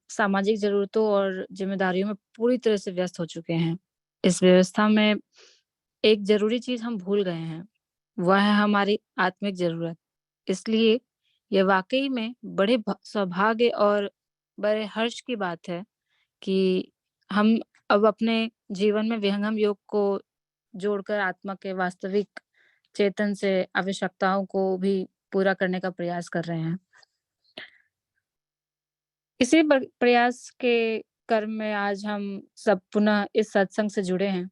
सामाजिक ज़रूरतों और ज़िम्मेदारियों में पूरी तरह से व्यस्त हो चुके हैं। इस व्यवस्था में एक ज़रूरी चीज़ हम भूल गए हैं, वह है हमारी आत्मिक ज़रूरत। इसलिए ये वाक़ई में बड़े सौभाग्य और बड़े हर्ष की बात है कि हम अब अपने जीवन में विहंगम योग को जोड़कर आत्मा के वास्तविक चेतन से आवश्यकताओं को भी पूरा करने का प्रयास कर रहे हैं। इसी प्रयास के क्रम में आज हम सब पुनः इस सत्संग से जुड़े हैं।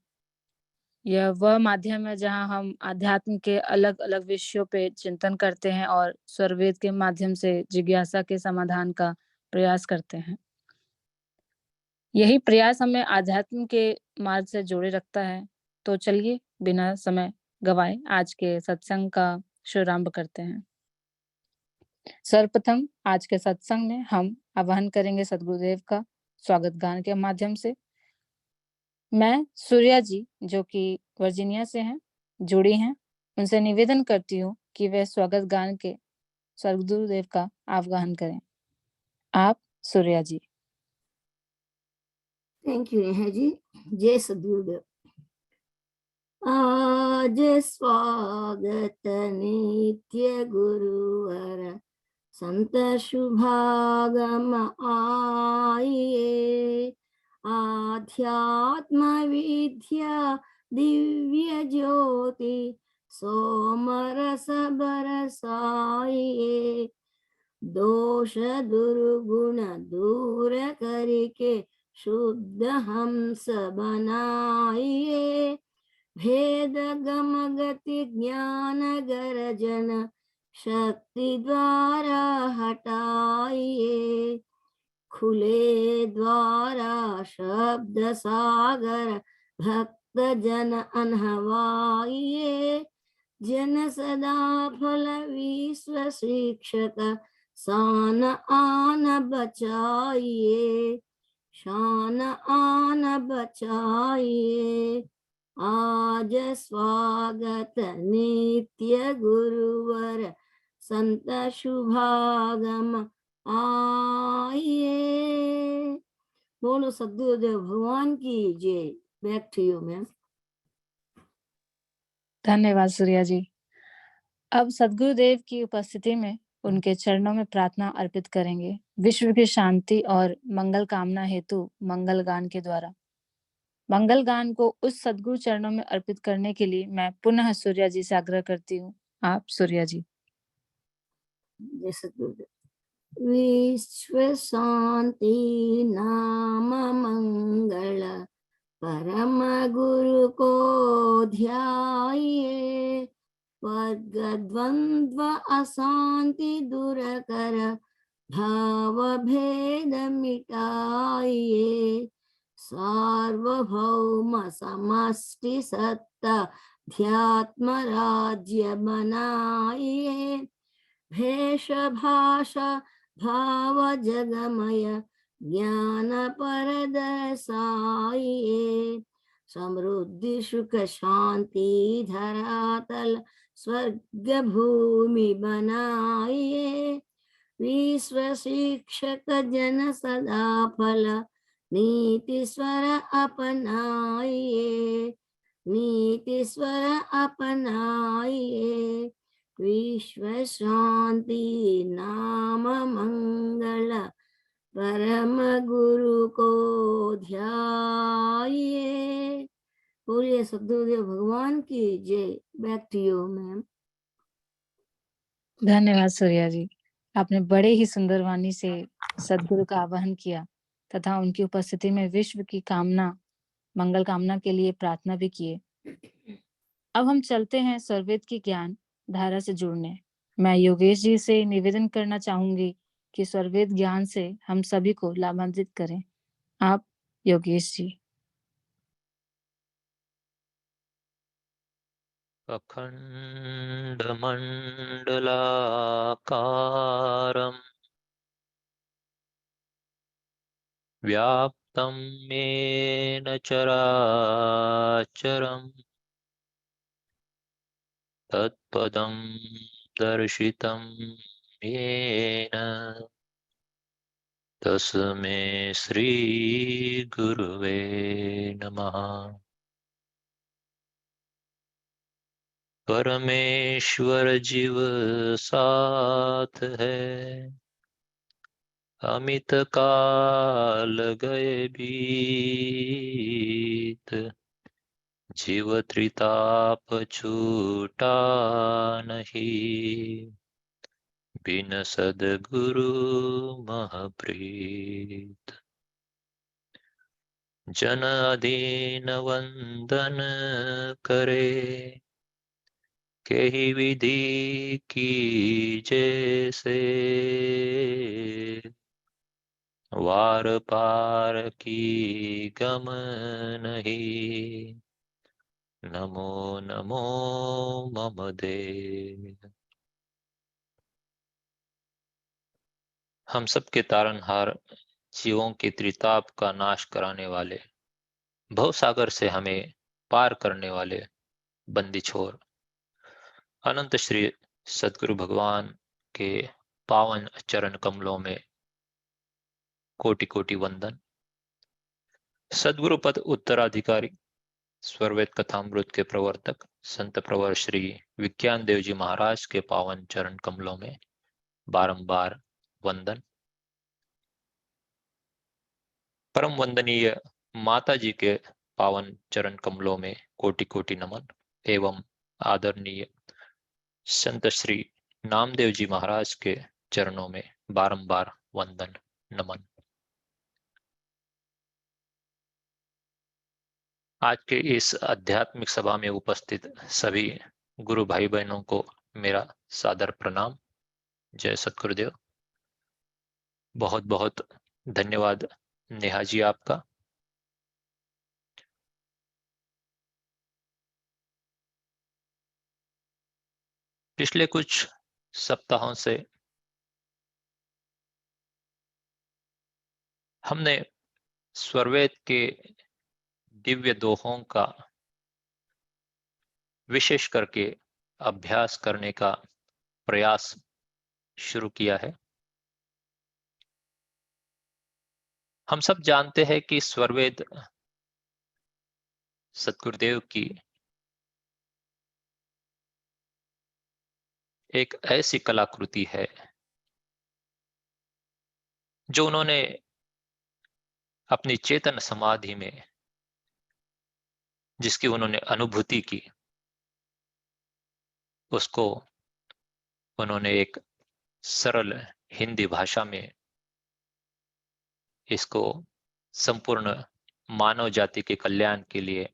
यह वह माध्यम है जहाँ हम आध्यात्म के अलग-अलग विषयों पे चिंतन करते हैं और स्वरवेद के माध्यम से जिज्ञासा के समाधान का प्रयास करते हैं। यही प्रयास हमें आध्यात्म के मार्ग से जोड़े रखता है। तो चलिए बिना समय गवाए आज के सत्संग का शुभारंभ करते हैं। सर्वप्रथम आज के सत्संग में हम आवाहन करेंगे सद्गुरुदेव का स्वागत गान के माध्यम से। मैं सूर्या जी जो कि वर्जीनिया से हैं, जुड़ी हैं, उनसे निवेदन करती हूँ कि वे स्वागत गान के सद्गुरुदेव का आवाहन करें। आप सूर्या जी। Thank you Neha ji. जय सद्गुरुदेव। आज स्वागत नित्य गुरुवर संत शुभागम आइए, आध्यात्म विद्या दिव्य ज्योति सोमरस बरसाइए, दोष दुर्गुण दूर करके शुद्ध हंस बनाइए, भेद गम गति ज्ञान गर्जन शक्ति द्वारा हटाइए, खुले द्वारा शब्द सागर भक्त जन अनहवाइए, जन सदा फल विश्व शिक्षक शान आन बचाइए, शान आन बचाइए, आज स्वागत नित्य गुरुवर संत शुभागम आइए। बोलो सद्गुरुदेव भगवान की जय। Back to you ma'am. धन्यवाद सूर्या जी। अब सद्गुरुदेव की उपस्थिति में उनके चरणों में प्रार्थना अर्पित करेंगे विश्व की शांति और मंगल कामना हेतु मंगल गान के द्वारा। मंगल गान को उस सद्गुरु चरणों में अर्पित करने के लिए मैं पुनः सूर्या जी से आग्रह करती हूँ। आप सूर्या जी। जय सद्गुरुदेव। विश्व शांति नाम मंगल परम गुरु को ध्याइए, वर्ग द्वंद्व अशांति दूर कर भाव भेद मिटाइए, सार्वभौम समष्टि सत्ता ध्यात्म राज्य बनाइए, भेष भाषा भाव जगमय ज्ञान परदर्शाइए, समृद्धि सुख शांति धरातल स्वर्ग भूमि बनाइए, विश्व शिक्षक जन सदा फल नीति स्वर अपनाइए, नीति स्वर अपनाइए, विश्व शांति नाम मंगल परम गुरु को ध्याइए। बोलिए सद्गुरुदेव भगवान की जय। Back to you ma'am. धन्यवाद सूर्या जी। आपने बड़े ही सुंदर वाणी से सद्गुरु का आवाहन किया तथा उनकी उपस्थिति में विश्व की कामना मंगल कामना के लिए प्रार्थना भी किए। अब हम चलते हैं स्वरवेद की ज्ञान धारा से जुड़ने। मैं योगेश जी से निवेदन करना चाहूंगी कि स्वरवेद ज्ञान से हम सभी को लाभान्वित करें। आप योगेश जी। अखण्डमण्डलाकारम् व्याप्तं येन चराचरम् तत्पदं दर्शितं येन तस्मै श्रीगुरुवे नमः। परमेश्वर जीव साथ है, अमित काल गए बीत, जीव त्रिताप छूटा नहीं, बिन सद्गुरु महप्रीत। जन अधीन वंदन करे, केहि विधि की जैसे, वार पार की गम नहीं, नमो नमो मम देव। हम सब के तारनहार, जीवों के त्रिताप का नाश कराने वाले, भवसागर से हमें पार करने वाले बंदी छोर अनंत श्री सद्गुरु भगवान के पावन चरण कमलों में कोटि कोटि वंदन। सद्गुरु पद उत्तराधिकारी, स्वरवेद कथामृत के प्रवर्तक संत प्रवर श्री विज्ञान देव जी महाराज के पावन चरण कमलों में बारंबार वंदन। परम वंदनीय माता जी के पावन चरण कमलों में कोटि कोटि नमन एवं आदरणीय संत श्री नामदेव जी महाराज के चरणों में बारंबार वंदन नमन। आज के इस आध्यात्मिक सभा में उपस्थित सभी गुरु भाई बहनों को मेरा सादर प्रणाम। जय सतगुरुदेव। बहुत बहुत धन्यवाद नेहा जी आपका। पिछले कुछ सप्ताहों से हमने स्वरवेद के दिव्य दोहों का विशेष करके अभ्यास करने का प्रयास शुरू किया है। हम सब जानते हैं कि स्वरवेद सतगुरुदेव की एक ऐसी कलाकृति है जो उन्होंने अपनी चेतन समाधि में जिसकी उन्होंने अनुभूति की, उसको उन्होंने एक सरल हिंदी भाषा में इसको संपूर्ण मानव जाति के कल्याण के लिए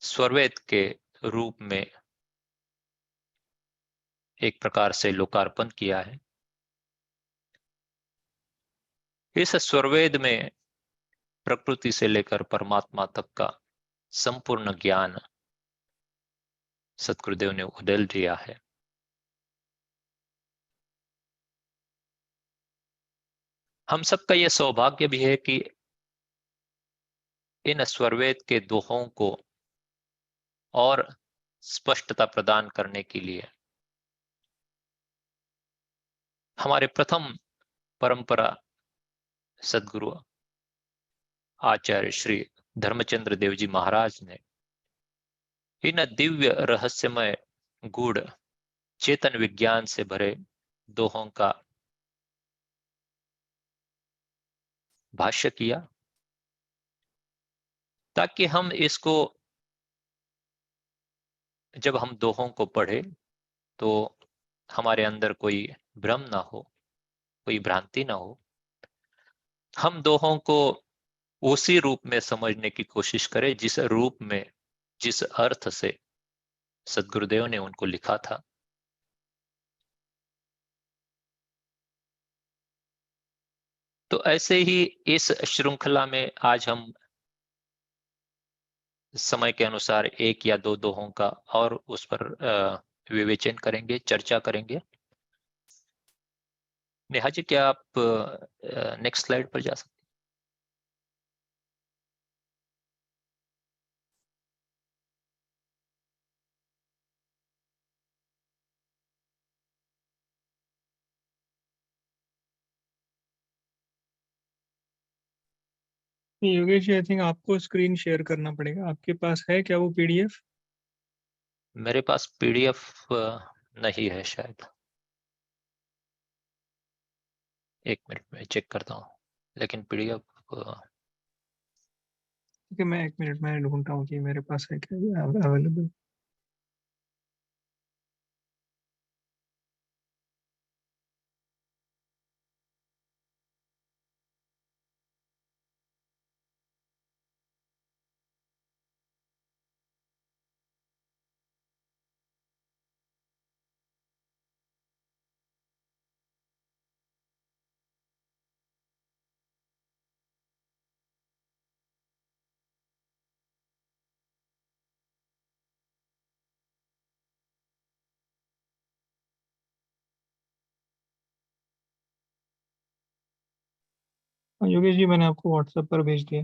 स्वरवेद के रूप में एक प्रकार से लोकार्पण किया है। इस स्वरवेद में प्रकृति से लेकर परमात्मा तक का संपूर्ण ज्ञान सतगुरुदेव ने उड़ेल दिया है। हम सबका यह सौभाग्य भी है कि इन स्वरवेद के दोहों को और स्पष्टता प्रदान करने के लिए हमारे प्रथम परंपरा सद्गुरु आचार्य श्री धर्मचंद्र देव जी महाराज ने इन दिव्य रहस्यमय गूढ़ चेतन विज्ञान से भरे दोहों का भाष्य किया, ताकि हम इसको जब हम दोहों को पढ़े तो हमारे अंदर कोई भ्रम ना हो, कोई भ्रांति ना हो। हम दोहों को उसी रूप में समझने की कोशिश करें जिस रूप में, जिस अर्थ से सद्गुरुदेव ने उनको लिखा था। तो ऐसे ही इस श्रृंखला में आज हम समय के अनुसार एक या दो दोहों का और उस पर विवेचन करेंगे, चर्चा करेंगे। नेहा जी, क्या आप नेक्स्ट स्लाइड पर जा सकते हैं? योगेश जी, आई थिंक आपको स्क्रीन शेयर करना पड़ेगा। आपके पास है क्या वो पीडीएफ? मेरे पास पीडीएफ नहीं है शायद। एक मिनट में चेक करता हूँ, लेकिन पीडीएफ ठीक है, मैं 1 मिनट में ढूंढता हूँ कि मेरे पास है क्या अवेलेबल। योगेश जी, मैंने आपको व्हाट्सएप पर भेज दिया।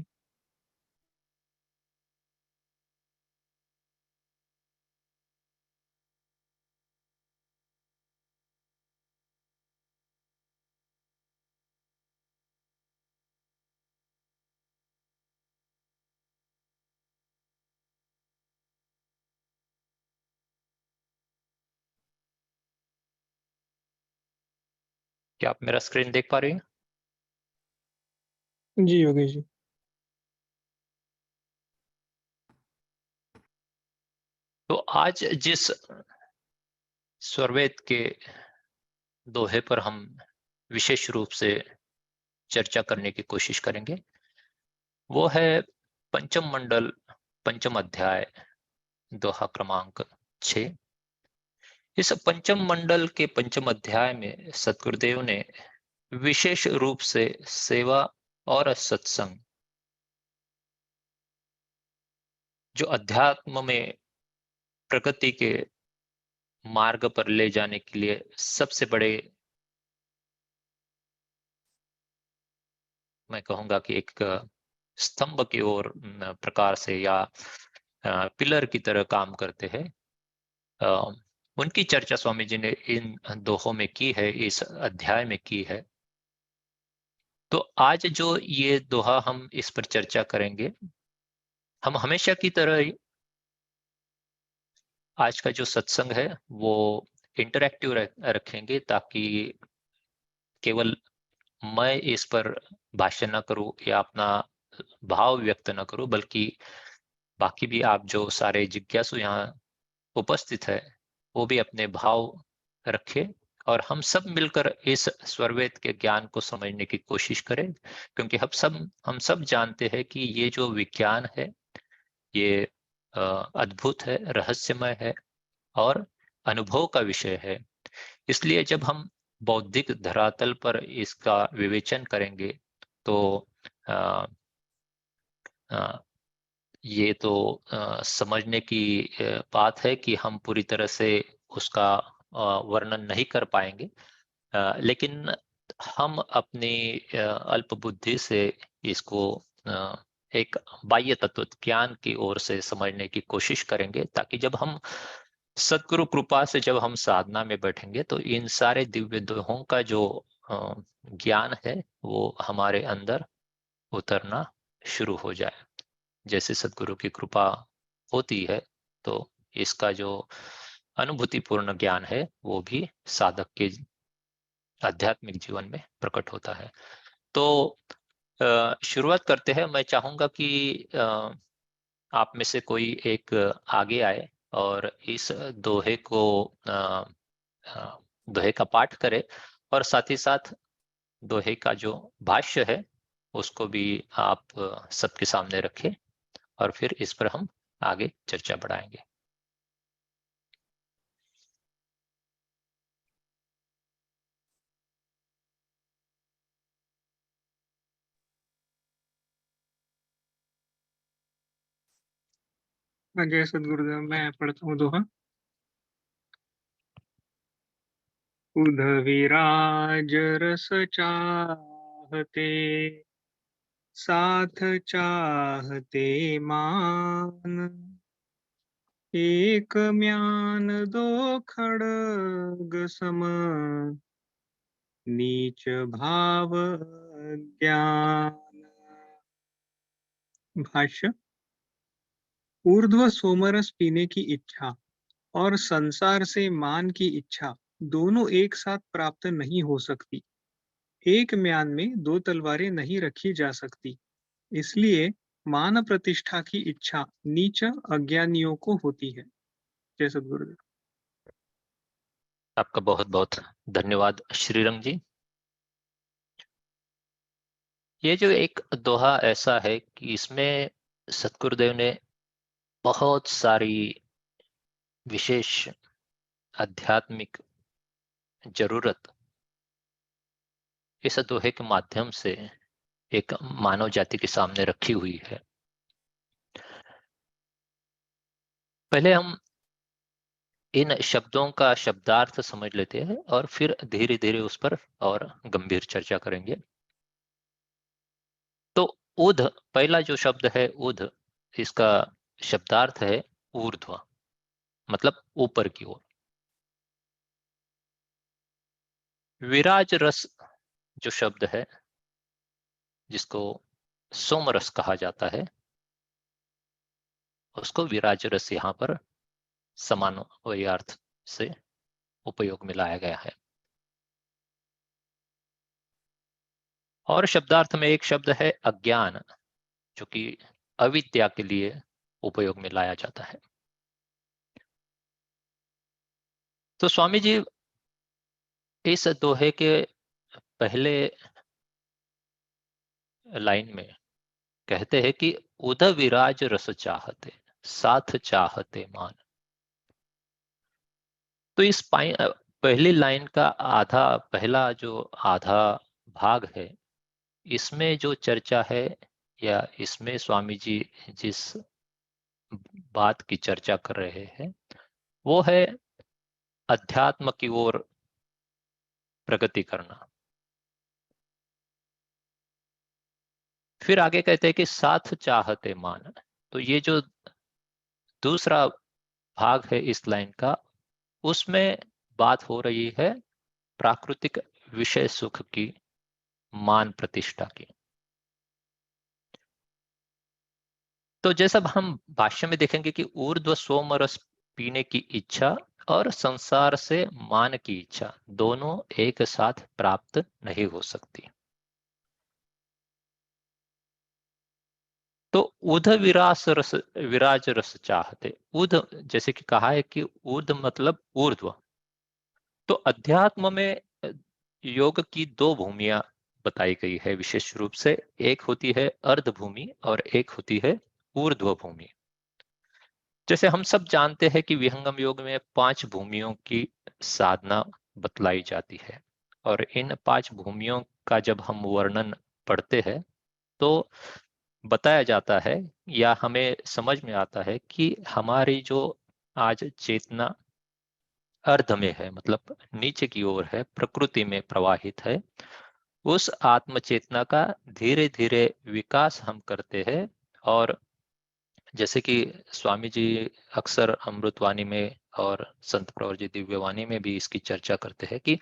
क्या आप मेरा स्क्रीन देख पा रही हैं? जी योगेश जी। तो आज जिस स्वरवेद के दोहे पर हम विशेष रूप से चर्चा करने की कोशिश करेंगे, वो है पंचम मंडल, पंचम अध्याय, दोहा क्रमांक 6। इस पंचम मंडल के पंचम अध्याय में सतगुरुदेव ने विशेष रूप से सेवा और सत्संग, जो अध्यात्म में प्रगति के मार्ग पर ले जाने के लिए सबसे बड़े, मैं कहूंगा कि एक स्तंभ की ओर प्रकार से या पिलर की तरह काम करते हैं, अ, उनकी चर्चा स्वामी जी ने इन दोहों में की है, इस अध्याय में की है। तो आज जो ये दोहा हम इस पर चर्चा करेंगे, हम हमेशा की तरह ही आज का जो सत्संग है वो इंटरैक्टिव रखेंगे, ताकि केवल मैं इस पर भाष्य न करूं या अपना भाव व्यक्त न करूं, बल्कि बाकी भी आप जो सारे जिज्ञासु यहाँ उपस्थित है वो भी अपने भाव रखे और हम सब मिलकर इस स्वरवेद के ज्ञान को समझने की कोशिश करें। क्योंकि हम सब जानते हैं कि ये जो विज्ञान है ये अद्भुत है, रहस्यमय है और अनुभव का विषय है। इसलिए जब हम बौद्धिक धरातल पर इसका विवेचन करेंगे तो अ, अ, ये तो समझने की बात है कि हम पूरी तरह से उसका वर्णन नहीं कर पाएंगे, लेकिन हम अपनी अल्प बुद्धि से इसको एक बाह्य तत्व ज्ञान की ओर से समझने की कोशिश करेंगे, ताकि जब हम सदगुरु कृपा से जब हम साधना में बैठेंगे तो इन सारे दिव्य दोहों का जो अ, ज्ञान है वो हमारे अंदर उतरना शुरू हो जाए। जैसे सदगुरु की कृपा होती है तो इसका जो अनुभूतिपूर्ण ज्ञान है वो भी साधक के आध्यात्मिक जीवन में प्रकट होता है। तो शुरुआत करते हैं। मैं चाहूंगा कि आप में से कोई एक आगे आए और इस दोहे को दोहे का पाठ करे और साथ ही साथ दोहे का जो भाष्य है उसको भी आप सबके सामने रखें और फिर इस पर हम आगे चर्चा बढ़ाएंगे। हाँ, जय सद्गुरुदेव। मैं पढ़ता हूँ दोहा। उदविराज रस चाहते, साथ चाहते मान, एक म्यान दो खड़ग सम, नीच भाव ज्ञान। भाष्य। ऊर्ध्व सोमरस पीने की इच्छा और संसार से मान की इच्छा दोनों एक साथ प्राप्त नहीं हो सकती। एक म्यान में दो तलवारें नहीं रखी जा सकती। इसलिए मान प्रतिष्ठा की इच्छा नीच अज्ञानियों को होती है। जय सद्गुरुदेव। आपका बहुत बहुत धन्यवाद श्रीरंग जी। ये जो एक दोहा ऐसा है कि इसमें सतगुरुदेव ने बहुत सारी विशेष आध्यात्मिक जरूरत इस दोहे के माध्यम से एक मानव जाति के सामने रखी हुई है। पहले हम इन शब्दों का शब्दार्थ समझ लेते हैं और फिर धीरे धीरे उस पर और गंभीर चर्चा करेंगे। तो ऊध, पहला जो शब्द है ऊध, इसका शब्दार्थ है ऊर्ध्व, मतलब ऊपर की ओर। विराज रस जो शब्द है, जिसको सोमरस कहा जाता है, उसको विराज रस यहाँ पर समानवयी अर्थ से उपयोग में लाया गया है। और शब्दार्थ में एक शब्द है अज्ञान, जो कि अविद्या के लिए उपयोग में लाया जाता है। तो स्वामी जी इस दोहे के पहले लाइन में कहते हैं कि उद विराज रस चाहते, साथ चाहते मान। तो इस पहली लाइन का पहला जो आधा भाग है, इसमें जो चर्चा है या इसमें स्वामी जी जिस बात की चर्चा कर रहे हैं वो है अध्यात्म की ओर प्रगति करना। फिर आगे कहते हैं कि साथ चाहते मान। तो ये जो दूसरा भाग है इस लाइन का, उसमें बात हो रही है प्राकृतिक विषय सुख की मान प्रतिष्ठा की। तो जैसा हम भाष्य में देखेंगे कि ऊर्ध्व सोमरस पीने की इच्छा और संसार से मान की इच्छा दोनों एक साथ प्राप्त नहीं हो सकती। तो उध विराज रस चाहते, उध जैसे कि कहा है कि उद मतलब ऊर्ध्व। तो अध्यात्म में योग की दो भूमियां बताई गई है विशेष रूप से। एक होती है अर्ध भूमि और एक होती है ऊर्ध्व भूमि। जैसे हम सब जानते हैं कि विहंगम योग में 5 भूमियों की साधना बतलाई जाती है, और इन 5 भूमियों का जब हम वर्णन पढ़ते हैं तो बताया जाता है या हमें समझ में आता है कि हमारी जो आज चेतना अर्ध में है, मतलब नीचे की ओर है, प्रकृति में प्रवाहित है, उस आत्म चेतना का धीरे धीरे विकास हम करते हैं। और जैसे कि स्वामी जी अक्सर अमृतवाणी में और संत प्रवर जी दिव्यवाणी में भी इसकी चर्चा करते हैं कि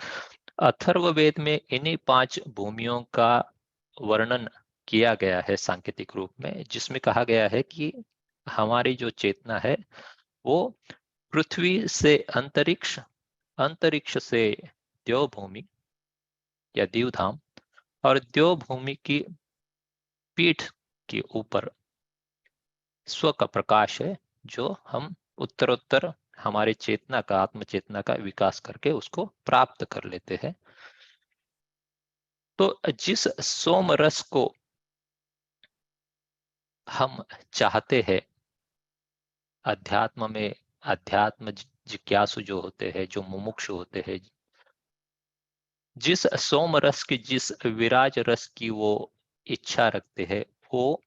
अथर्ववेद में इन्हीं 5 भूमियों का वर्णन किया गया है सांकेतिक रूप में, जिसमें कहा गया है कि हमारी जो चेतना है वो पृथ्वी से अंतरिक्ष, अंतरिक्ष से द्यौ भूमि या दीवधाम, और द्यौ भूमि की पीठ के ऊपर स्व का प्रकाश है, जो हम उत्तरोत्तर हमारे चेतना का, आत्म चेतना का विकास करके उसको प्राप्त कर लेते हैं। तो जिस सोम रस को हम चाहते हैं अध्यात्म में, अध्यात्म जिज्ञासु जो होते हैं, जो मुमुक्षु होते हैं, जिस सोम रस की, जिस विराज रस की वो इच्छा रखते हैं, वो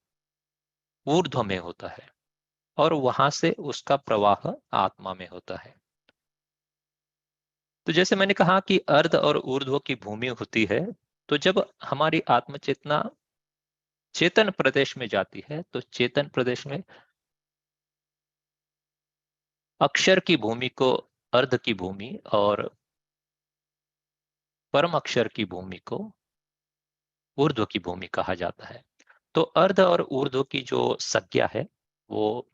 ऊर्ध्व में होता है और वहां से उसका प्रवाह आत्मा में होता है। तो जैसे मैंने कहा कि अर्ध और ऊर्ध्व की भूमि होती है, तो जब हमारी आत्मचेतना चेतन प्रदेश में जाती है तो चेतन प्रदेश में अक्षर की भूमि को अर्ध की भूमि और परम अक्षर की भूमि को ऊर्ध्व की भूमि कहा जाता है। तो अर्ध और ऊर्ध्व की जो संज्ञा है वो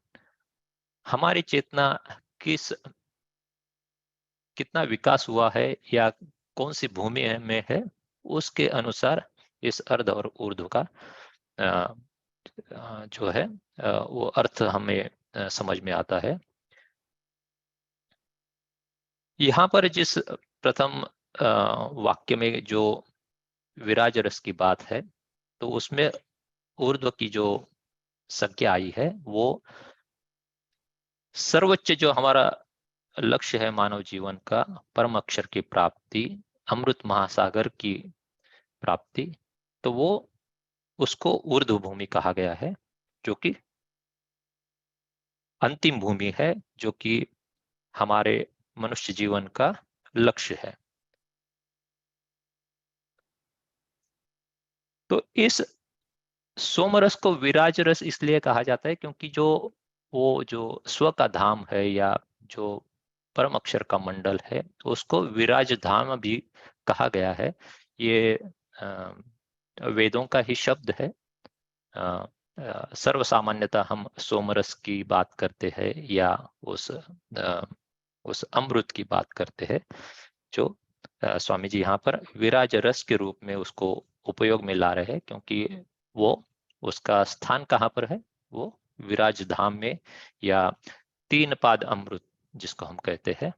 हमारी चेतना कितना विकास हुआ है या कौन सी भूमि में है, उसके अनुसार इस अर्ध और ऊर्ध्व का जो है वो अर्थ हमें समझ में आता है। यहाँ पर जिस प्रथम वाक्य में जो विराज रस की बात है, तो उसमें ऊर्ध्व की जो संज्ञा आई है वो सर्वोच्च जो हमारा लक्ष्य है मानव जीवन का, परम अक्षर की प्राप्ति, अमृत महासागर की प्राप्ति, तो वो उसको ऊर्ध्व भूमि कहा गया है, जो कि अंतिम भूमि है, जो कि हमारे मनुष्य जीवन का लक्ष्य है। तो इस सोमरस को विराज रस इसलिए कहा जाता है क्योंकि जो स्व का धाम है या जो परम अक्षर का मंडल है, उसको विराज धाम भी कहा गया है। ये वेदों का ही शब्द है। सर्वसामान्यतः हम सोमरस की बात करते हैं या उस अमृत की बात करते हैं, जो स्वामी जी यहाँ पर विराज रस के रूप में उसको उपयोग में ला रहे हैं, क्योंकि वो उसका स्थान कहाँ पर है, वो विराज धाम में या तीन पाद अमृत जिसको हम कहते हैं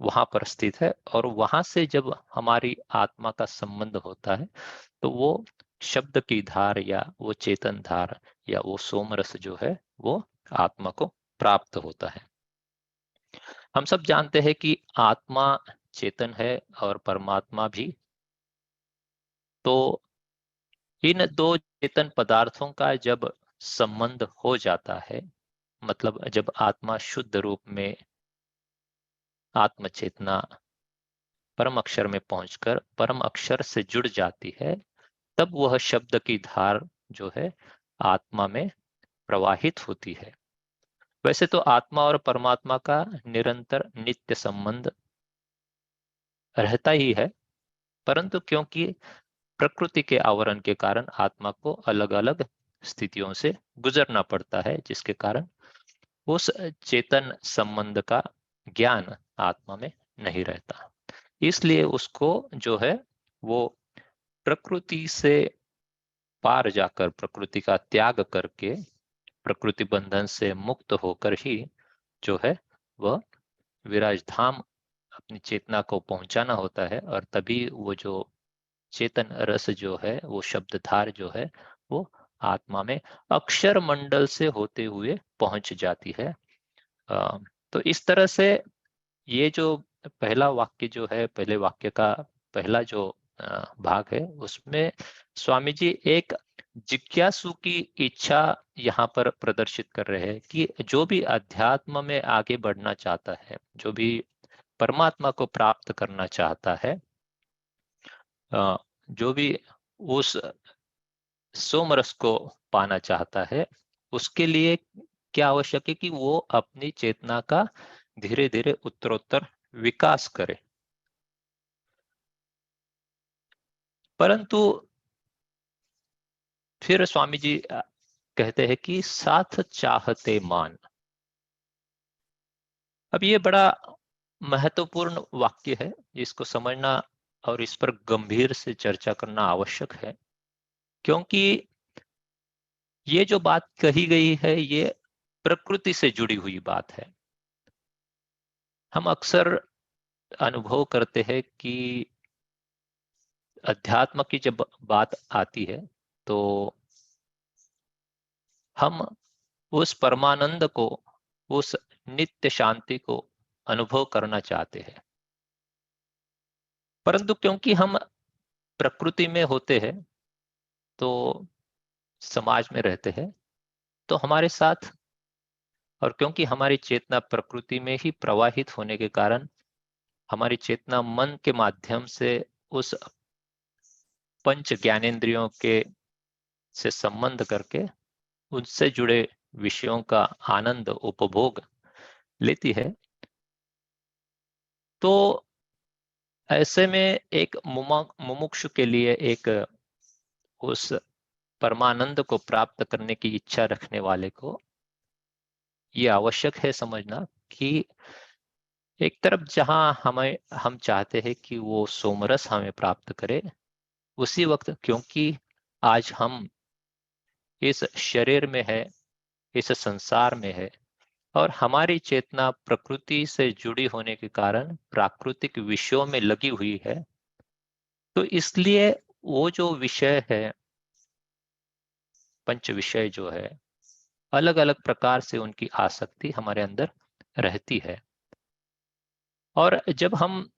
वहां पर स्थित है। और वहां से जब हमारी आत्मा का संबंध होता है तो वो शब्द की धार या वो चेतन धार या वो सोमरस जो है वो आत्मा को प्राप्त होता है। हम सब जानते हैं कि आत्मा चेतन है और परमात्मा भी। तो इन दो चेतन पदार्थों का जब संबंध हो जाता है, मतलब जब आत्मा शुद्ध रूप में आत्म चेतना परम अक्षर में पहुंचकर परम अक्षर से जुड़ जाती है, तब वह शब्द की धार जो है आत्मा में प्रवाहित होती है। वैसे तो आत्मा और परमात्मा का निरंतर नित्य संबंध रहता ही है, परंतु क्योंकि प्रकृति के आवरण के कारण आत्मा को अलग अलग स्थितियों से गुजरना पड़ता है, जिसके कारण उस चेतन संबंध का ज्ञान आत्मा में नहीं रहता। इसलिए उसको जो है वो प्रकृति से पार जाकर, प्रकृति का त्याग करके, प्रकृति बंधन से मुक्त होकर ही जो है वह विराज धाम अपनी चेतना को पहुंचाना होता है। और तभी वो जो चेतन रस जो है, वो शब्दधार जो है, वो आत्मा में अक्षर मंडल से होते हुए पहुंच जाती है। तो इस तरह से ये जो पहला वाक्य जो है, पहले वाक्य का पहला जो भाग है, उसमें स्वामी जी एक जिज्ञासु की इच्छा यहाँ पर प्रदर्शित कर रहे हैं कि जो भी अध्यात्म में आगे बढ़ना चाहता है, जो भी परमात्मा को प्राप्त करना चाहता है, जो भी उस सोमरस को पाना चाहता है, उसके लिए क्या आवश्यक है कि वो अपनी चेतना का धीरे धीरे उत्तरोत्तर विकास करे। परंतु फिर स्वामी जी कहते हैं कि साथ चाहते मान। अब ये बड़ा महत्वपूर्ण वाक्य है, इसको समझना और इस पर गंभीर से चर्चा करना आवश्यक है, क्योंकि ये जो बात कही गई है ये प्रकृति से जुड़ी हुई बात है। हम अक्सर अनुभव करते हैं कि अध्यात्म की जब बात आती है तो हम उस परमानंद को, उस नित्य शांति को अनुभव करना चाहते हैं, परंतु क्योंकि हम प्रकृति में होते हैं, तो समाज में रहते हैं, तो हमारे साथ, और क्योंकि हमारी चेतना प्रकृति में ही प्रवाहित होने के कारण हमारी चेतना मन के माध्यम से उस पंच ज्ञानेंद्रियों के से संबंध करके उनसे जुड़े विषयों का आनंद उपभोग लेती है। तो ऐसे में एक मुमुक्षु के लिए एक उस परमानंद को प्राप्त करने की इच्छा रखने वाले को ये आवश्यक है समझना कि एक तरफ जहां हम चाहते हैं कि वो सोमरस हमें प्राप्त करे, उसी वक्त क्योंकि आज हम इस शरीर में है, इस संसार में है, और हमारी चेतना प्रकृति से जुड़ी होने के कारण प्राकृतिक विषयों में लगी हुई है, तो इसलिए वो जो विषय है, पंच विषय जो है, अलग अलग प्रकार से उनकी आसक्ति हमारे अंदर रहती है। और जब हम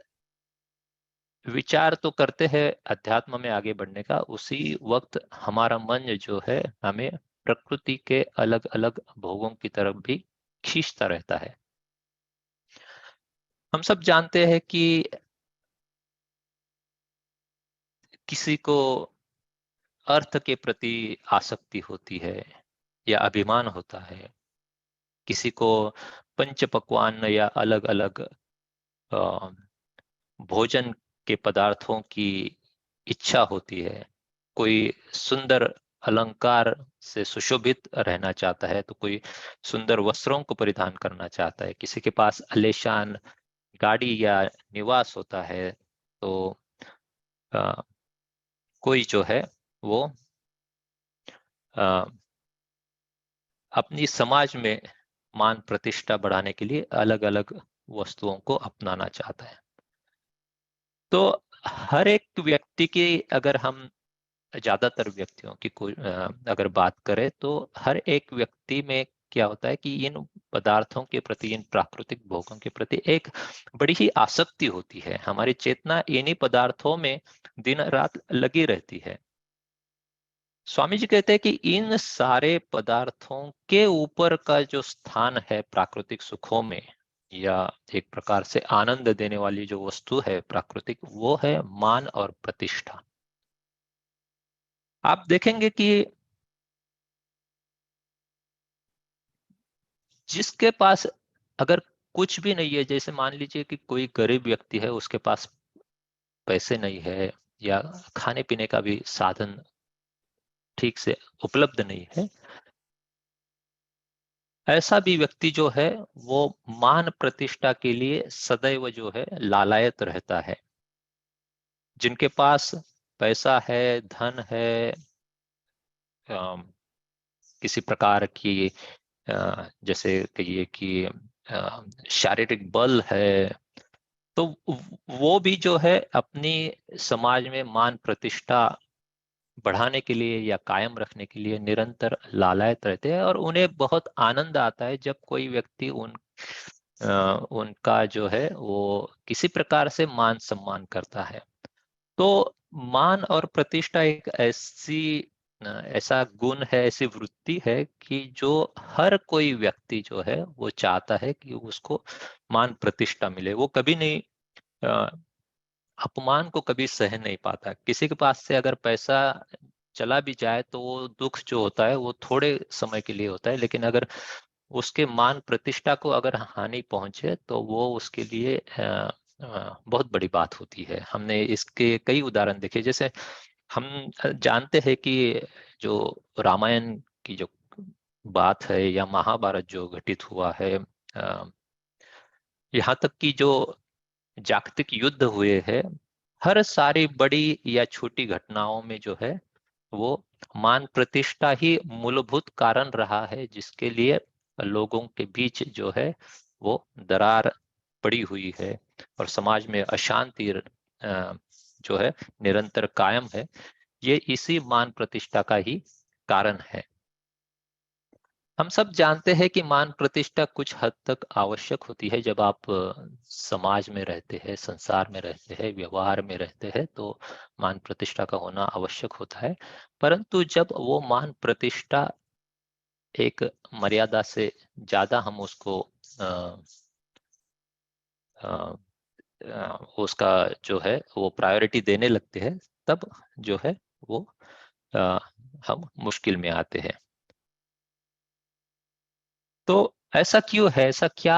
विचार तो करते हैं अध्यात्म में आगे बढ़ने का, उसी वक्त हमारा मन जो है हमें प्रकृति के अलग अलग भोगों की तरफ भी खींचता रहता है। हम सब जानते हैं कि किसी को अर्थ के प्रति आसक्ति होती है या अभिमान होता है, किसी को पंच पकवान या अलग अलग भोजन के पदार्थों की इच्छा होती है, कोई सुंदर अलंकार से सुशोभित रहना चाहता है, तो कोई सुंदर वस्त्रों को परिधान करना चाहता है, किसी के पास आलीशान गाड़ी या निवास होता है, तो कोई जो है वो अपनी समाज में मान प्रतिष्ठा बढ़ाने के लिए अलग अलग वस्तुओं को अपनाना चाहता है। तो हर एक व्यक्ति की, अगर हम ज्यादातर व्यक्तियों की अगर बात करें, तो हर एक व्यक्ति में क्या होता है कि इन पदार्थों के प्रति, इन प्राकृतिक भोगों के प्रति एक बड़ी ही आसक्ति होती है। हमारी चेतना इन्हीं पदार्थों में दिन रात लगी रहती है। स्वामी जी कहते हैं कि इन सारे पदार्थों के ऊपर का जो स्थान है प्राकृतिक सुखों में, या एक प्रकार से आनंद देने वाली जो वस्तु है प्राकृतिक, वो है मान और प्रतिष्ठा। आप देखेंगे कि जिसके पास अगर कुछ भी नहीं है, जैसे मान लीजिए कि कोई गरीब व्यक्ति है, उसके पास पैसे नहीं है या खाने पीने का भी साधन ठीक से उपलब्ध नहीं है, ऐसा भी व्यक्ति जो है वो मान प्रतिष्ठा के लिए सदैव जो है लालायत रहता है। जिनके पास पैसा है, धन है, किसी प्रकार की जैसे कहिए कि शारीरिक बल है, तो वो भी जो है अपनी समाज में मान प्रतिष्ठा बढ़ाने के लिए या कायम रखने के लिए निरंतर लालायत रहते हैं, और उन्हें बहुत आनंद आता है जब कोई व्यक्ति उनका जो है वो किसी प्रकार से मान सम्मान करता है। तो मान और प्रतिष्ठा एक ऐसा गुण है, ऐसी वृत्ति है कि जो हर कोई व्यक्ति जो है वो चाहता है कि उसको मान प्रतिष्ठा मिले। वो कभी नहीं अपमान को कभी सह नहीं पाता। किसी के पास से अगर पैसा चला भी जाए तो वो दुख जो होता है वो थोड़े समय के लिए होता है, लेकिन अगर उसके मान प्रतिष्ठा को अगर हानि पहुंचे तो वो उसके लिए बहुत बड़ी बात होती है। हमने इसके कई उदाहरण देखे। जैसे हम जानते हैं कि जो रामायण की जो बात है या महाभारत जो घटित हुआ है, यहाँ तक कि जो जागतिक युद्ध हुए हैं, हर सारी बड़ी या छोटी घटनाओं में जो है वो मान प्रतिष्ठा ही मूलभूत कारण रहा है, जिसके लिए लोगों के बीच जो है वो दरार पड़ी हुई है और समाज में अशांति जो है निरंतर कायम है। ये इसी मान प्रतिष्ठा का ही कारण है। हम सब जानते हैं कि मान प्रतिष्ठा कुछ हद तक आवश्यक होती है। जब आप समाज में रहते हैं, संसार में रहते हैं, व्यवहार में रहते हैं, तो मान प्रतिष्ठा का होना आवश्यक होता है। परंतु जब वो मान प्रतिष्ठा एक मर्यादा से ज्यादा हम उसको उसका जो है वो प्रायोरिटी देने लगते हैं, तब जो है वो हम मुश्किल में आते हैं। तो ऐसा क्यों है? ऐसा क्या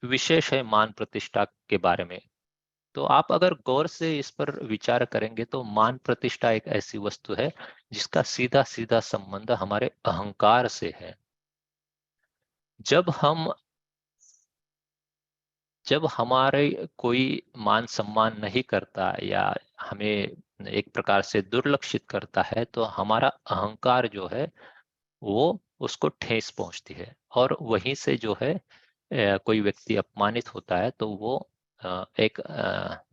विशेष है मान प्रतिष्ठा के बारे में? तो आप अगर गौर से इस पर विचार करेंगे तो मान प्रतिष्ठा एक ऐसी वस्तु है जिसका सीधा सीधा संबंध हमारे अहंकार से है। जब हमारे कोई मान सम्मान नहीं करता या हमें एक प्रकार से दुर्लक्षित करता है, तो हमारा अहंकार जो है वो उसको ठेस पहुंचती है, और वहीं से जो है कोई व्यक्ति अपमानित होता है तो वो एक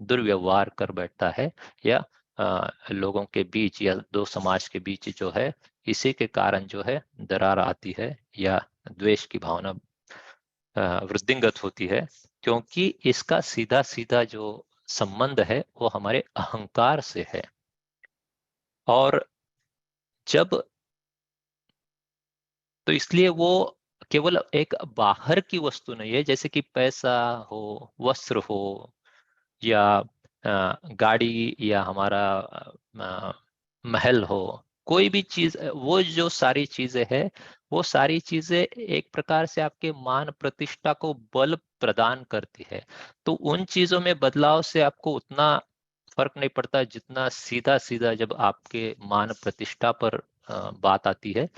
दुर्व्यवहार कर बैठता है, या लोगों के बीच या दो समाज के बीच जो है इसी के कारण जो है दरार आती है या द्वेष की भावना वृद्धिंगत होती है, क्योंकि इसका सीधा सीधा जो संबंध है वो हमारे अहंकार से है। और जब तो इसलिए वो केवल एक बाहर की वस्तु नहीं है, जैसे कि पैसा हो, वस्त्र हो, या गाड़ी, या हमारा महल हो, कोई भी चीज, वो जो सारी चीजें है वो सारी चीजें एक प्रकार से आपके मान प्रतिष्ठा को बल प्रदान करती है। तो उन चीजों में बदलाव से आपको उतना फर्क नहीं पड़ता जितना सीधा सीधा जब आपके मान प्रतिष्ठा पर बात आती है,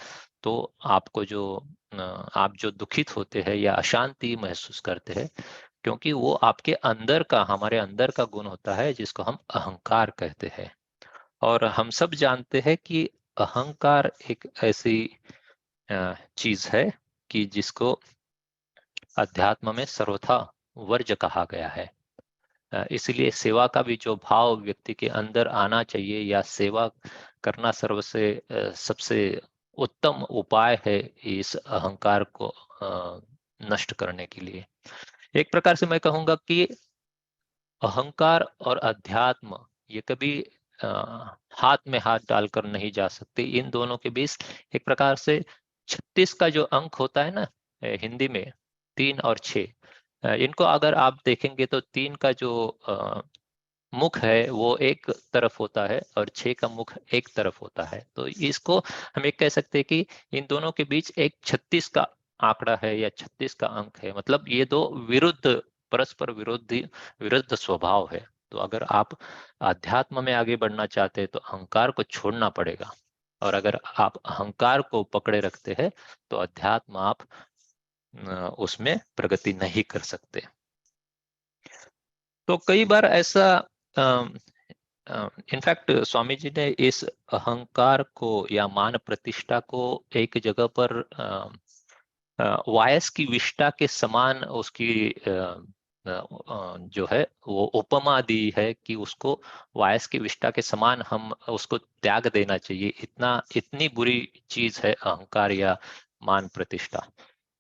तो आपको जो आप जो दुखित होते हैं या अशांति महसूस करते हैं, क्योंकि वो आपके अंदर का, हमारे अंदर का गुण होता है जिसको हम अहंकार कहते हैं। और हम सब जानते हैं कि अहंकार एक ऐसी चीज है कि जिसको अध्यात्म में सर्वथा वर्ज्य कहा गया है। इसलिए सेवा का भी जो भाव व्यक्ति के अंदर आना चाहिए, या सेवा करना सबसे उत्तम उपाय है इस अहंकार को नष्ट करने के लिए। एक प्रकार से मैं कहूंगा कि अहंकार और अध्यात्म ये कभी हाथ में हाथ डालकर नहीं जा सकते। इन दोनों के बीच एक प्रकार से 36 का जो अंक होता है ना, हिंदी में 3 और 6, इनको अगर आप देखेंगे तो 3 का जो मुख है वो एक तरफ होता है और 6 का मुख एक तरफ होता है। तो इसको हम एक कह सकते हैं कि इन दोनों के बीच एक 36 का आंकड़ा है या 36 का अंक है। मतलब ये दो विरुद्ध, परस्पर विरुद्ध स्वभाव है। तो अगर आप अध्यात्म में आगे बढ़ना चाहते हैं तो अहंकार को छोड़ना पड़ेगा, और अगर आप अहंकार को पकड़े रखते हैं तो अध्यात्म आप उसमें प्रगति नहीं कर सकते। तो कई बार ऐसा इनफैक्ट स्वामी जी ने इस अहंकार को या मान प्रतिष्ठा को एक जगह पर वायस की विष्ठा के समान उसकी जो है वो उपमा दी है कि उसको वायस की विष्ठा के समान हम उसको त्याग देना चाहिए। इतनी बुरी चीज है अहंकार या मान प्रतिष्ठा।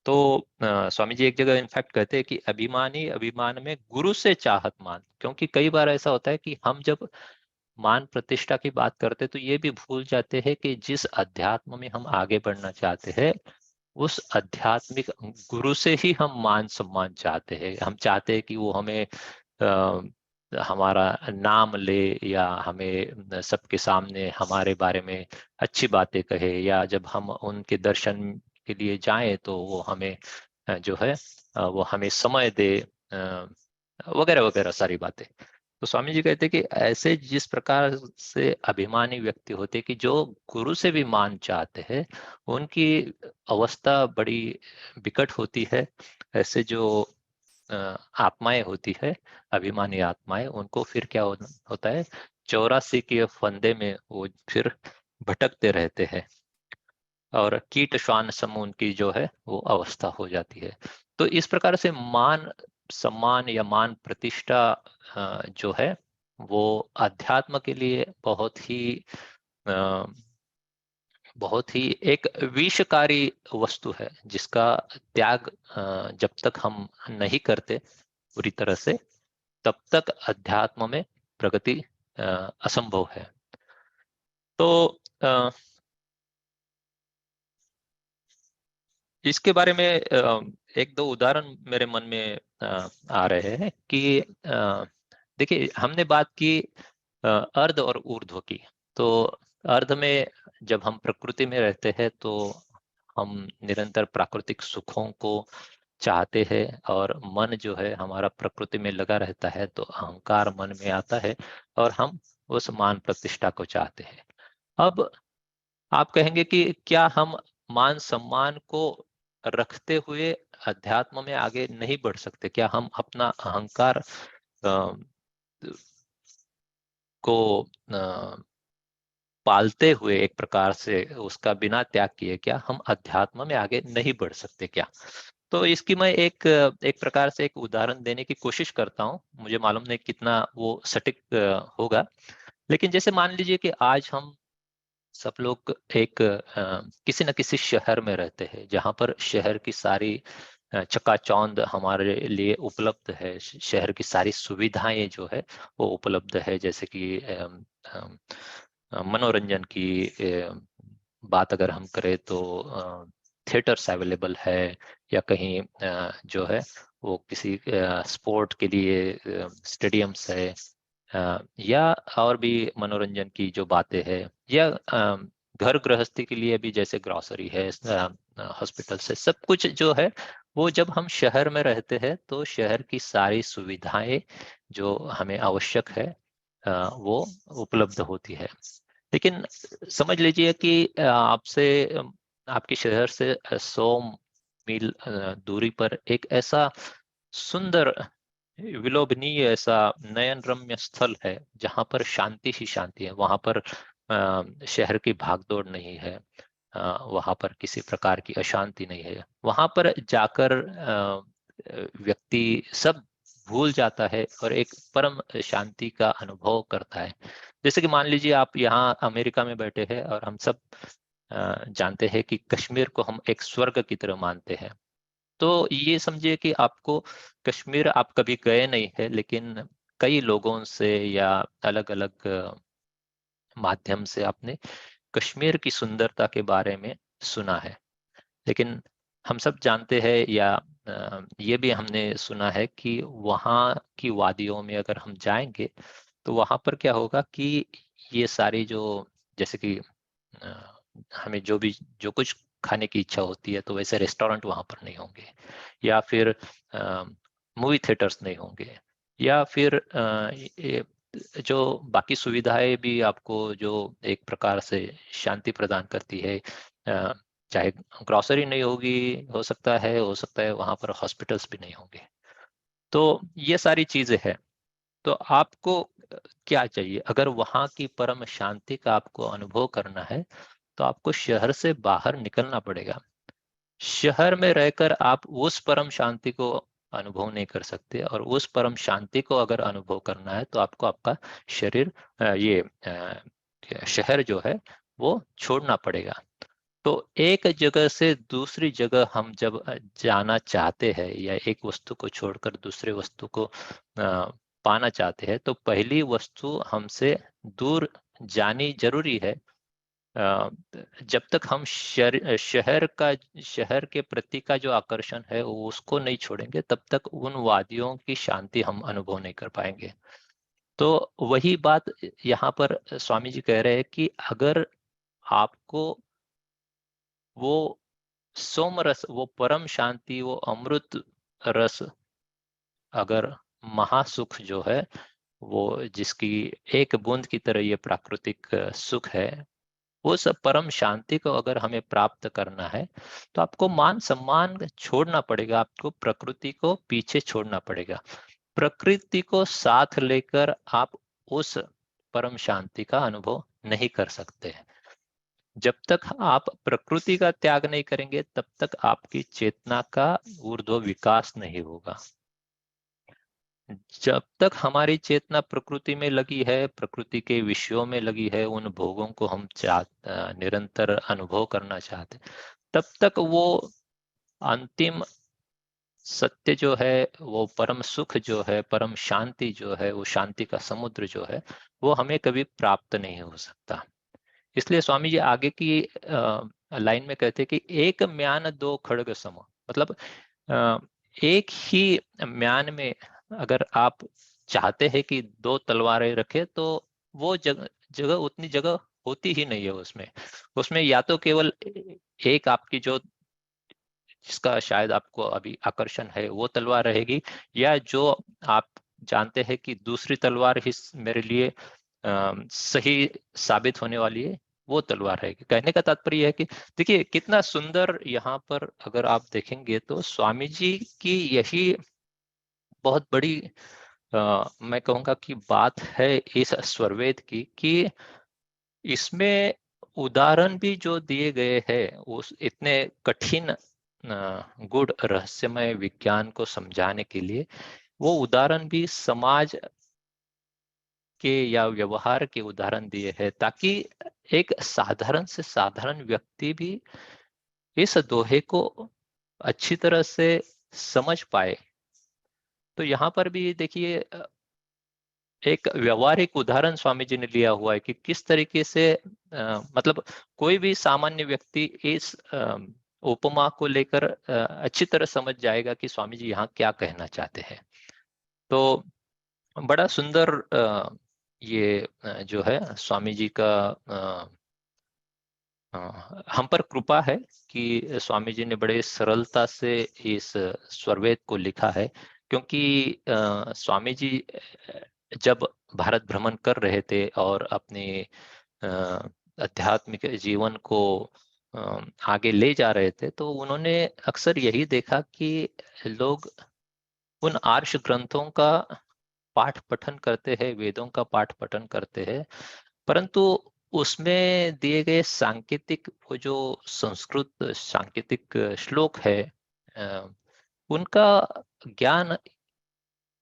तो स्वामी जी एक जगह इनफैक्ट कहते हैं कि अभिमानी अभिमान में गुरु से चाहत मान। क्योंकि कई बार ऐसा होता है कि हम जब मान प्रतिष्ठा की बात करते तो ये भी भूल जाते हैं कि जिस अध्यात्म में हम आगे बढ़ना चाहते हैं उस आध्यात्मिक गुरु से ही हम मान सम्मान चाहते हैं। हम चाहते हैं कि वो हमें हमारा नाम ले, या हमें सबके सामने हमारे बारे में अच्छी बातें कहे, या जब हम उनके दर्शन के लिए जाएं तो वो हमें जो है वो हमें समय दे, वगैरह वगैरह सारी बातें। तो स्वामी जी कहते हैं कि ऐसे जिस प्रकार से अभिमानी व्यक्ति होते कि जो गुरु से भी मान चाहते हैं, उनकी अवस्था बड़ी विकट होती है। ऐसे जो आत्माएं होती है, अभिमानी आत्माएं, उनको फिर क्या होता है, 84 के फंदे में वो फिर भटकते रहते हैं, और कीट श्वान सम उनकी जो है वो अवस्था हो जाती है। तो इस प्रकार से मान सम्मान या मान प्रतिष्ठा जो है वो अध्यात्म के लिए बहुत ही एक विषकारी वस्तु है, जिसका त्याग जब तक हम नहीं करते पूरी तरह से, तब तक अध्यात्म में प्रगति असंभव है। तो इसके बारे में एक दो उदाहरण मेरे मन में आ रहे हैं कि देखिए, हमने बात की अर्ध और ऊर्ध्व की। तो अर्ध में जब हम प्रकृति में रहते हैं तो हम निरंतर प्राकृतिक सुखों को चाहते हैं और मन जो है हमारा प्रकृति में लगा रहता है, तो अहंकार मन में आता है और हम उस मान प्रतिष्ठा को चाहते हैं। अब आप कहेंगे कि क्या हम मान सम्मान को रखते हुए अध्यात्म में आगे नहीं बढ़ सकते? क्या हम अपना अहंकार अ, को पालते हुए एक प्रकार से उसका बिना त्याग किए क्या हम अध्यात्म में आगे नहीं बढ़ सकते क्या? तो इसकी मैं एक प्रकार से एक उदाहरण देने की कोशिश करता हूँ। मुझे मालूम नहीं कितना वो सटीक होगा, लेकिन जैसे मान लीजिए कि आज हम सब लोग एक किसी न किसी शहर में रहते हैं, जहाँ पर शहर की सारी चकाचौंध हमारे लिए उपलब्ध है। शहर की सारी सुविधाएं जो है वो उपलब्ध है, जैसे कि मनोरंजन की बात अगर हम करें तो थिएटर्स अवेलेबल है, या कहीं जो है वो किसी स्पोर्ट के लिए स्टेडियम्स है, या और भी मनोरंजन की जो बातें हैं, या घर गृहस्थी के लिए भी जैसे ग्रोसरी है, हॉस्पिटल से सब कुछ जो है वो जब हम शहर में रहते हैं तो शहर की सारी सुविधाएं जो हमें आवश्यक है वो उपलब्ध होती है। लेकिन समझ लीजिए कि आपसे आपके शहर से 100 मील दूरी पर एक ऐसा सुंदर विलोभनीय ऐसा नयन रम्य स्थल है जहाँ पर शांति ही शांति है। वहां पर शहर की भागदौड़ नहीं है, वहां पर किसी प्रकार की अशांति नहीं है। वहां पर जाकर व्यक्ति सब भूल जाता है और एक परम शांति का अनुभव करता है। जैसे कि मान लीजिए आप यहाँ अमेरिका में बैठे हैं और हम सब जानते हैं कि कश्मीर को हम एक स्वर्ग की तरह मानते हैं। तो ये समझिए कि आपको कश्मीर आप कभी गए नहीं है, लेकिन कई लोगों से या अलग अलग माध्यम से आपने कश्मीर की सुंदरता के बारे में सुना है। लेकिन हम सब जानते हैं, या ये भी हमने सुना है कि वहाँ की वादियों में अगर हम जाएंगे तो वहाँ पर क्या होगा कि ये सारी जो, जैसे कि अ, हमें जो कुछ खाने की इच्छा होती है तो वैसे रेस्टोरेंट वहाँ पर नहीं होंगे, या फिर मूवी थिएटर्स नहीं होंगे, या फिर जो बाकी सुविधाएं भी आपको जो एक प्रकार से शांति प्रदान करती है, चाहे ग्रोसरी नहीं होगी, हो सकता है वहाँ पर हॉस्पिटल्स भी नहीं होंगे। तो ये सारी चीजें हैं। तो आपको क्या चाहिए? अगर वहाँ की परम शांति का आपको अनुभव करना है तो आपको शहर से बाहर निकलना पड़ेगा। शहर में रहकर आप उस परम शांति को अनुभव नहीं कर सकते, और उस परम शांति को अगर अनुभव करना है तो आपको आपका शरीर शहर जो है वो छोड़ना पड़ेगा। तो एक जगह से दूसरी जगह हम जब जाना चाहते हैं, या एक वस्तु को छोड़कर दूसरे वस्तु को पाना चाहते हैं, तो पहली वस्तु हमसे दूर जानी जरूरी है। अ, जब तक हम शहर के प्रति का जो आकर्षण है वो उसको नहीं छोड़ेंगे, तब तक उन वादियों की शांति हम अनुभव नहीं कर पाएंगे। तो वही बात यहाँ पर स्वामी जी कह रहे हैं कि अगर आपको वो सोम रस, वो परम शांति, वो अमृत रस, अगर महासुख जो है वो जिसकी एक बूंद की तरह ये प्राकृतिक सुख है, वो सब परम शांति को अगर हमें प्राप्त करना है तो आपको मान सम्मान छोड़ना पड़ेगा, आपको प्रकृति को पीछे छोड़ना पड़ेगा। प्रकृति को साथ लेकर आप उस परम शांति का अनुभव नहीं कर सकते। जब तक आप प्रकृति का त्याग नहीं करेंगे तब तक आपकी चेतना का ऊर्ध्व विकास नहीं होगा। जब तक हमारी चेतना प्रकृति में लगी है, प्रकृति के विषयों में लगी है, उन भोगों को हम निरंतर अनुभव करना चाहते, तब तक वो अंतिम सत्य जो है, वो परम सुख जो है, परम शांति जो है, वो शांति का समुद्र जो है, वो हमें कभी प्राप्त नहीं हो सकता। इसलिए स्वामी जी आगे की लाइन में कहते कि एक म्यान दो खड़ग सम, मतलब अ, एक ही म्यान में अगर आप चाहते हैं कि दो तलवारें रखे तो वो जगह जगह उतनी जगह होती ही नहीं है उसमें। उसमें या तो केवल एक आपकी जो जिसका शायद आपको अभी आकर्षण है वो तलवार रहेगी, या जो आप जानते हैं कि दूसरी तलवार ही मेरे लिए सही साबित होने वाली है, वो तलवार रहेगी। कहने का तात्पर्य है कि देखिए कितना सुंदर यहाँ पर अगर आप देखेंगे तो स्वामी जी की यही बहुत बड़ी मैं कहूँगा कि बात है इस स्वरवेद की, कि इसमें उदाहरण भी जो दिए गए हैं उस इतने कठिन गूढ़ रहस्यमय विज्ञान को समझाने के लिए, वो उदाहरण भी समाज के या व्यवहार के उदाहरण दिए हैं, ताकि एक साधारण से साधारण व्यक्ति भी इस दोहे को अच्छी तरह से समझ पाए। तो यहाँ पर भी देखिए एक व्यवहारिक उदाहरण स्वामी जी ने लिया हुआ है कि किस तरीके से मतलब कोई भी सामान्य व्यक्ति इस उपमा को लेकर अच्छी तरह समझ जाएगा कि स्वामी जी यहाँ क्या कहना चाहते हैं। तो बड़ा सुंदर ये जो है स्वामी जी का हम पर कृपा है कि स्वामी जी ने बड़े सरलता से इस स्वरवेद को लिखा है, क्योंकि स्वामी जी जब भारत भ्रमण कर रहे थे और अपने आध्यात्मिक जीवन को आगे ले जा रहे थे, तो उन्होंने अक्सर यही देखा कि लोग उन आर्ष ग्रंथों का पाठ पठन करते हैं, वेदों का पाठ पठन करते हैं, परंतु उसमें दिए गए सांकेतिक वो जो संस्कृत सांकेतिक श्लोक है उनका ज्ञान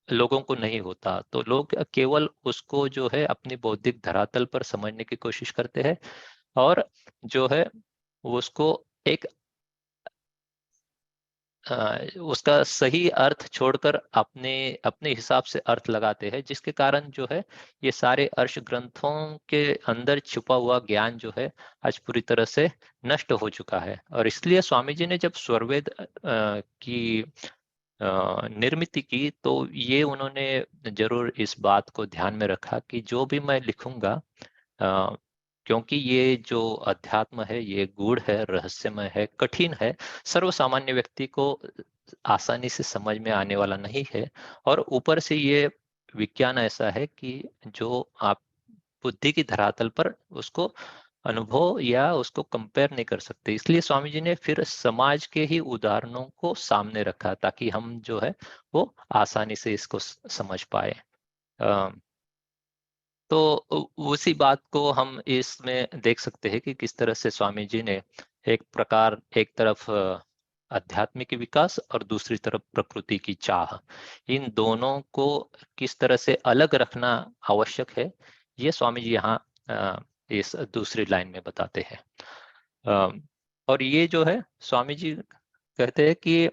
लोगों को नहीं होता। तो लोग केवल उसको जो है अपनी बौद्धिक धरातल पर समझने की कोशिश करते हैं, और जो है उसको एक उसका सही अर्थ छोड़कर अपने अपने हिसाब से अर्थ लगाते हैं, जिसके कारण जो है ये सारे अर्ष ग्रंथों के अंदर छुपा हुआ ज्ञान जो है आज पूरी तरह से नष्ट हो चुका है। और इसलिए स्वामी जी ने जब स्वरवेद की निर्मित की, तो ये उन्होंने जरूर इस बात को ध्यान में रखा कि जो भी मैं लिखूंगा, क्योंकि ये जो अध्यात्म है ये गूढ़ है, रहस्यमय है, कठिन है, सर्वसामान्य व्यक्ति को आसानी से समझ में आने वाला नहीं है, और ऊपर से ये विज्ञान ऐसा है कि जो आप बुद्धि की धरातल पर उसको अनुभव या उसको कंपेयर नहीं कर सकते। इसलिए स्वामी जी ने फिर समाज के ही उदाहरणों को सामने रखा, ताकि हम जो है वो आसानी से इसको समझ पाए। तो उसी बात को हम इसमें देख सकते हैं कि किस तरह से स्वामी जी ने एक तरफ आध्यात्मिक विकास और दूसरी तरफ प्रकृति की चाह, इन दोनों को किस तरह से अलग रखना आवश्यक है, ये स्वामी जी यहाँ इस दूसरी लाइन में बताते हैं। और ये जो है स्वामी जी कहते हैं कि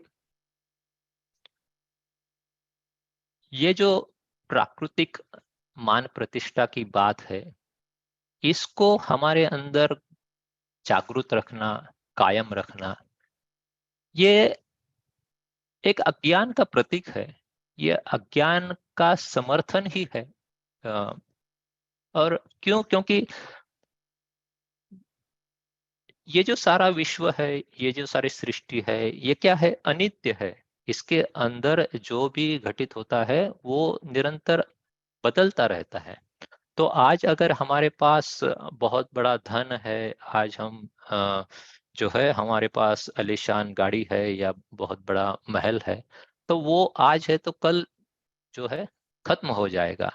ये जो प्राकृतिक मान प्रतिष्ठा की बात है, इसको हमारे अंदर जागरूक रखना, कायम रखना, ये एक अज्ञान का प्रतीक है, ये अज्ञान का समर्थन ही है। और क्यों? क्योंकि ये जो सारा विश्व है, ये जो सारी सृष्टि है, ये क्या है? अनित्य है। इसके अंदर जो भी घटित होता है वो निरंतर बदलता रहता है। तो आज अगर हमारे पास बहुत बड़ा धन है, आज हम जो है हमारे पास आलीशान गाड़ी है या बहुत बड़ा महल है, तो वो आज है तो कल जो है खत्म हो जाएगा।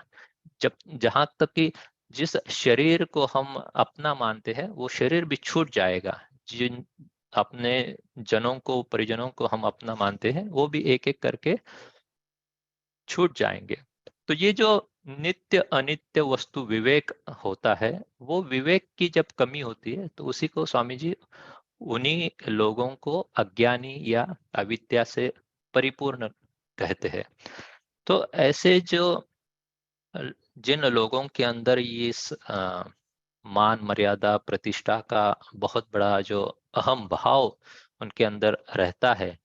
जब जहां तक कि जिस शरीर को हम अपना मानते हैं वो शरीर भी छूट जाएगा। जिन अपने जनों को, परिजनों को हम अपना मानते हैं वो भी एक एक करके छूट जाएंगे। तो ये जो नित्य अनित्य वस्तु विवेक होता है, वो विवेक की जब कमी होती है तो उसी को स्वामी जी उन्हीं लोगों को अज्ञानी या अविद्या से परिपूर्ण कहते हैं। तो ऐसे जो जिन लोगों के अंदर ये इस मान मर्यादा प्रतिष्ठा का बहुत बड़ा जो अहम भाव उनके अंदर रहता है,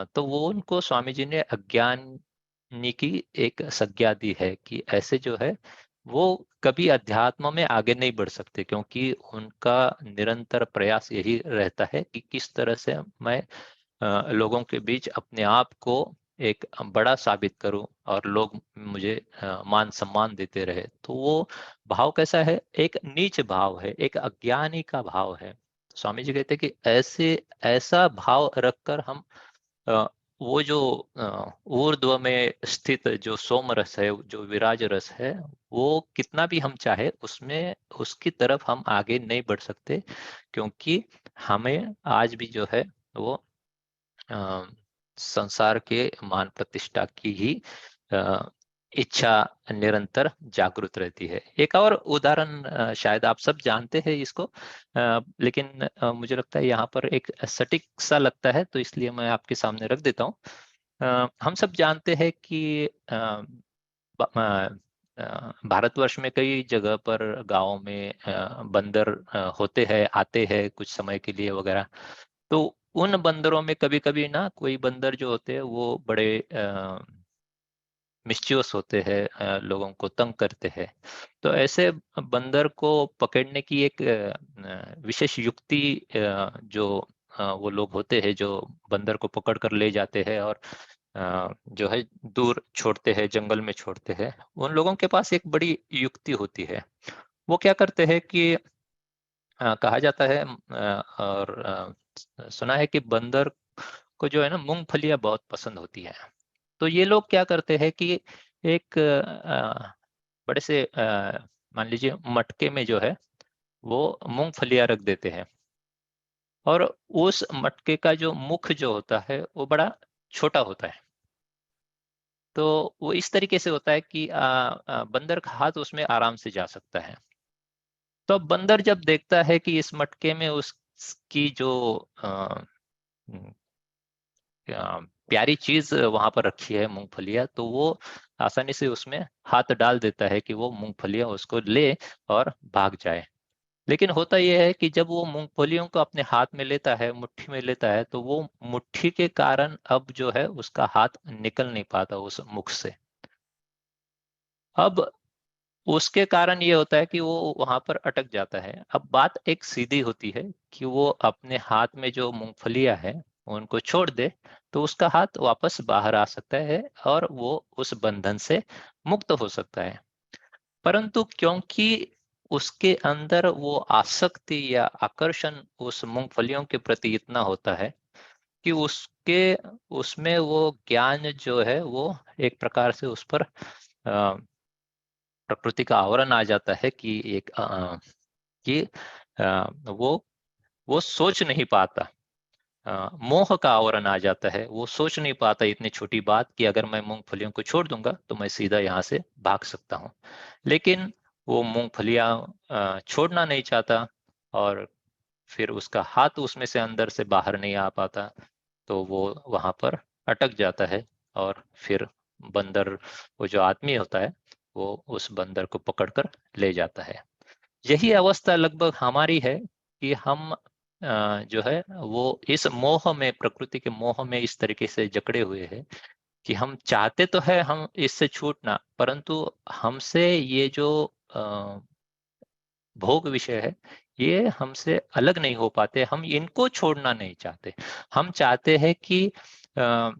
तो वो उनको स्वामी जी ने अज्ञानी की एक संज्ञा दी है कि ऐसे जो है वो कभी अध्यात्म में आगे नहीं बढ़ सकते, क्योंकि उनका निरंतर प्रयास यही रहता है कि किस तरह से मैं लोगों के बीच अपने आप को एक बड़ा साबित करूं और लोग मुझे मान सम्मान देते रहे, तो वो भाव कैसा है? एक नीच भाव है, एक अज्ञानी का भाव है। स्वामी जी कहते हैं कि ऐसा भाव रखकर हम अ, वो जो ऊर्ध्व में स्थित जो सोम रस है, जो विराज रस है, वो कितना भी हम चाहे उसमें उसकी तरफ हम आगे नहीं बढ़ सकते, क्योंकि हमें आज भी जो है वो अ, संसार के मान प्रतिष्ठा की ही अ, इच्छा निरंतर जागृत रहती है। एक और उदाहरण शायद आप सब जानते हैं इसको, लेकिन मुझे लगता है यहाँ पर एक सटीक सा लगता है, तो इसलिए मैं आपके सामने रख देता हूँ। हम सब जानते हैं कि भारतवर्ष में कई जगह पर गांवों में बंदर होते हैं, आते हैं कुछ समय के लिए वगैरह। तो उन बंदरों में कभी कभी ना कोई बंदर जो होते हैं वो बड़े मिस्चीवस होते हैं, लोगों को तंग करते हैं। तो ऐसे बंदर को पकड़ने की एक विशेष युक्ति जो वो लोग होते हैं जो बंदर को पकड़ कर ले जाते हैं और जो है दूर छोड़ते हैं, जंगल में छोड़ते हैं, उन लोगों के पास एक बड़ी युक्ति होती है। वो क्या करते हैं कि कहा जाता है और सुना है कि बंदर को जो है ना मूंगफलियां बहुत पसंद होती है। तो ये लोग क्या करते हैं कि एक बड़े से मान लीजिए मटके में जो है वो मूंगफलियां रख देते हैं, और उस मटके का जो मुख जो होता है वो बड़ा छोटा होता है। तो वो इस तरीके से होता है कि बंदर का हाथ उसमें आराम से जा सकता है। तो अब बंदर जब देखता है कि इस मटके में उसकी जो हम्म, प्यारी चीज वहां पर रखी है मूंगफलियां, तो वो आसानी से उसमें हाथ डाल देता है कि वो मूंगफलियां उसको ले और भाग जाए। लेकिन होता यह है कि जब वो मूंगफलियों को अपने हाथ में लेता है, मुट्ठी में लेता है, तो वो मुट्ठी के कारण अब जो है उसका हाथ निकल नहीं पाता उस मुख से। अब उसके कारण ये होता है कि वो वहां पर अटक जाता है। अब बात एक सीधी होती है कि वो अपने हाथ में जो मूंगफलियां है उनको छोड़ दे, तो उसका हाथ वापस बाहर आ सकता है और वो उस बंधन से मुक्त हो सकता है। परंतु क्योंकि उसके अंदर वो आसक्ति या आकर्षण उस मूंगफलियों के प्रति इतना होता है कि उसके उसमें वो ज्ञान जो है वो एक प्रकार से उस पर प्रकृति का आवरण आ जाता है कि कि वो सोच नहीं पाता। मोह का आवरण आ जाता है, वो सोच नहीं पाता इतनी छोटी बात कि अगर मैं मूंगफलियों को छोड़ दूंगा तो मैं सीधा यहाँ से भाग सकता हूँ। लेकिन वो मूंगफलियां छोड़ना नहीं चाहता, और फिर उसका हाथ उसमें से अंदर से बाहर नहीं आ पाता, तो वो वहां पर अटक जाता है। और फिर बंदर, वो जो आदमी होता है, वो उस बंदर को पकड़कर ले जाता है। यही अवस्था लगभग हमारी है कि हम जो है वो इस मोह में, प्रकृति के मोह में इस तरीके से जकड़े हुए हैं कि हम चाहते तो है हम इससे छूटना, परंतु हमसे ये जो अ, भोग विषय है ये हमसे अलग नहीं हो पाते। हम इनको छोड़ना नहीं चाहते। हम चाहते हैं कि अ,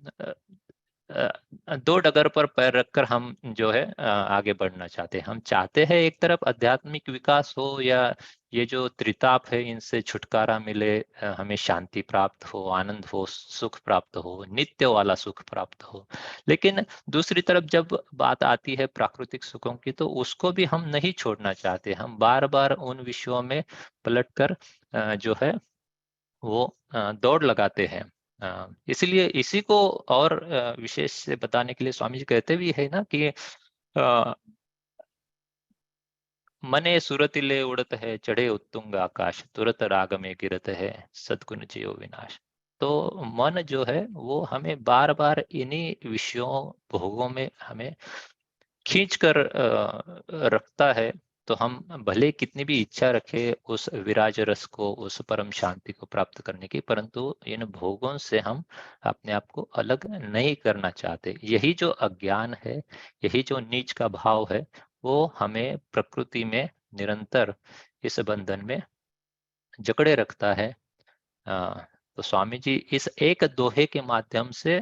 दो डगर पर पैर रखकर हम जो है आगे बढ़ना चाहते हैं। हम चाहते हैं एक तरफ आध्यात्मिक विकास हो, या ये जो त्रिताप है इनसे छुटकारा मिले, हमें शांति प्राप्त हो, आनंद हो, सुख प्राप्त हो, नित्य वाला सुख प्राप्त हो। लेकिन दूसरी तरफ जब बात आती है प्राकृतिक सुखों की, तो उसको भी हम नहीं छोड़ना चाहते। हम बार बार उन विषयों में पलटकर जो है वो दौड़ लगाते हैं। इसलिए इसी को और विशेष से बताने के लिए स्वामी जी कहते भी है ना कि मने सुरतिले उड़त है, चढ़े उत्तुंग आकाश, तुरत राग में गिरत है, सद्गुण जियो विनाश। तो मन जो है वो हमें बार बार इन्हीं विषयों, भोगों में हमें खींच कर रखता है। तो हम भले कितनी भी इच्छा रखे उस विराज रस को, उस परम शांति को प्राप्त करने की, परंतु इन भोगों से हम अपने आप को अलग नहीं करना चाहते। यही जो अज्ञान है, यही जो नीच का भाव है, वो हमें प्रकृति में निरंतर इस बंधन में जकड़े रखता है। तो स्वामी जी इस एक दोहे के माध्यम से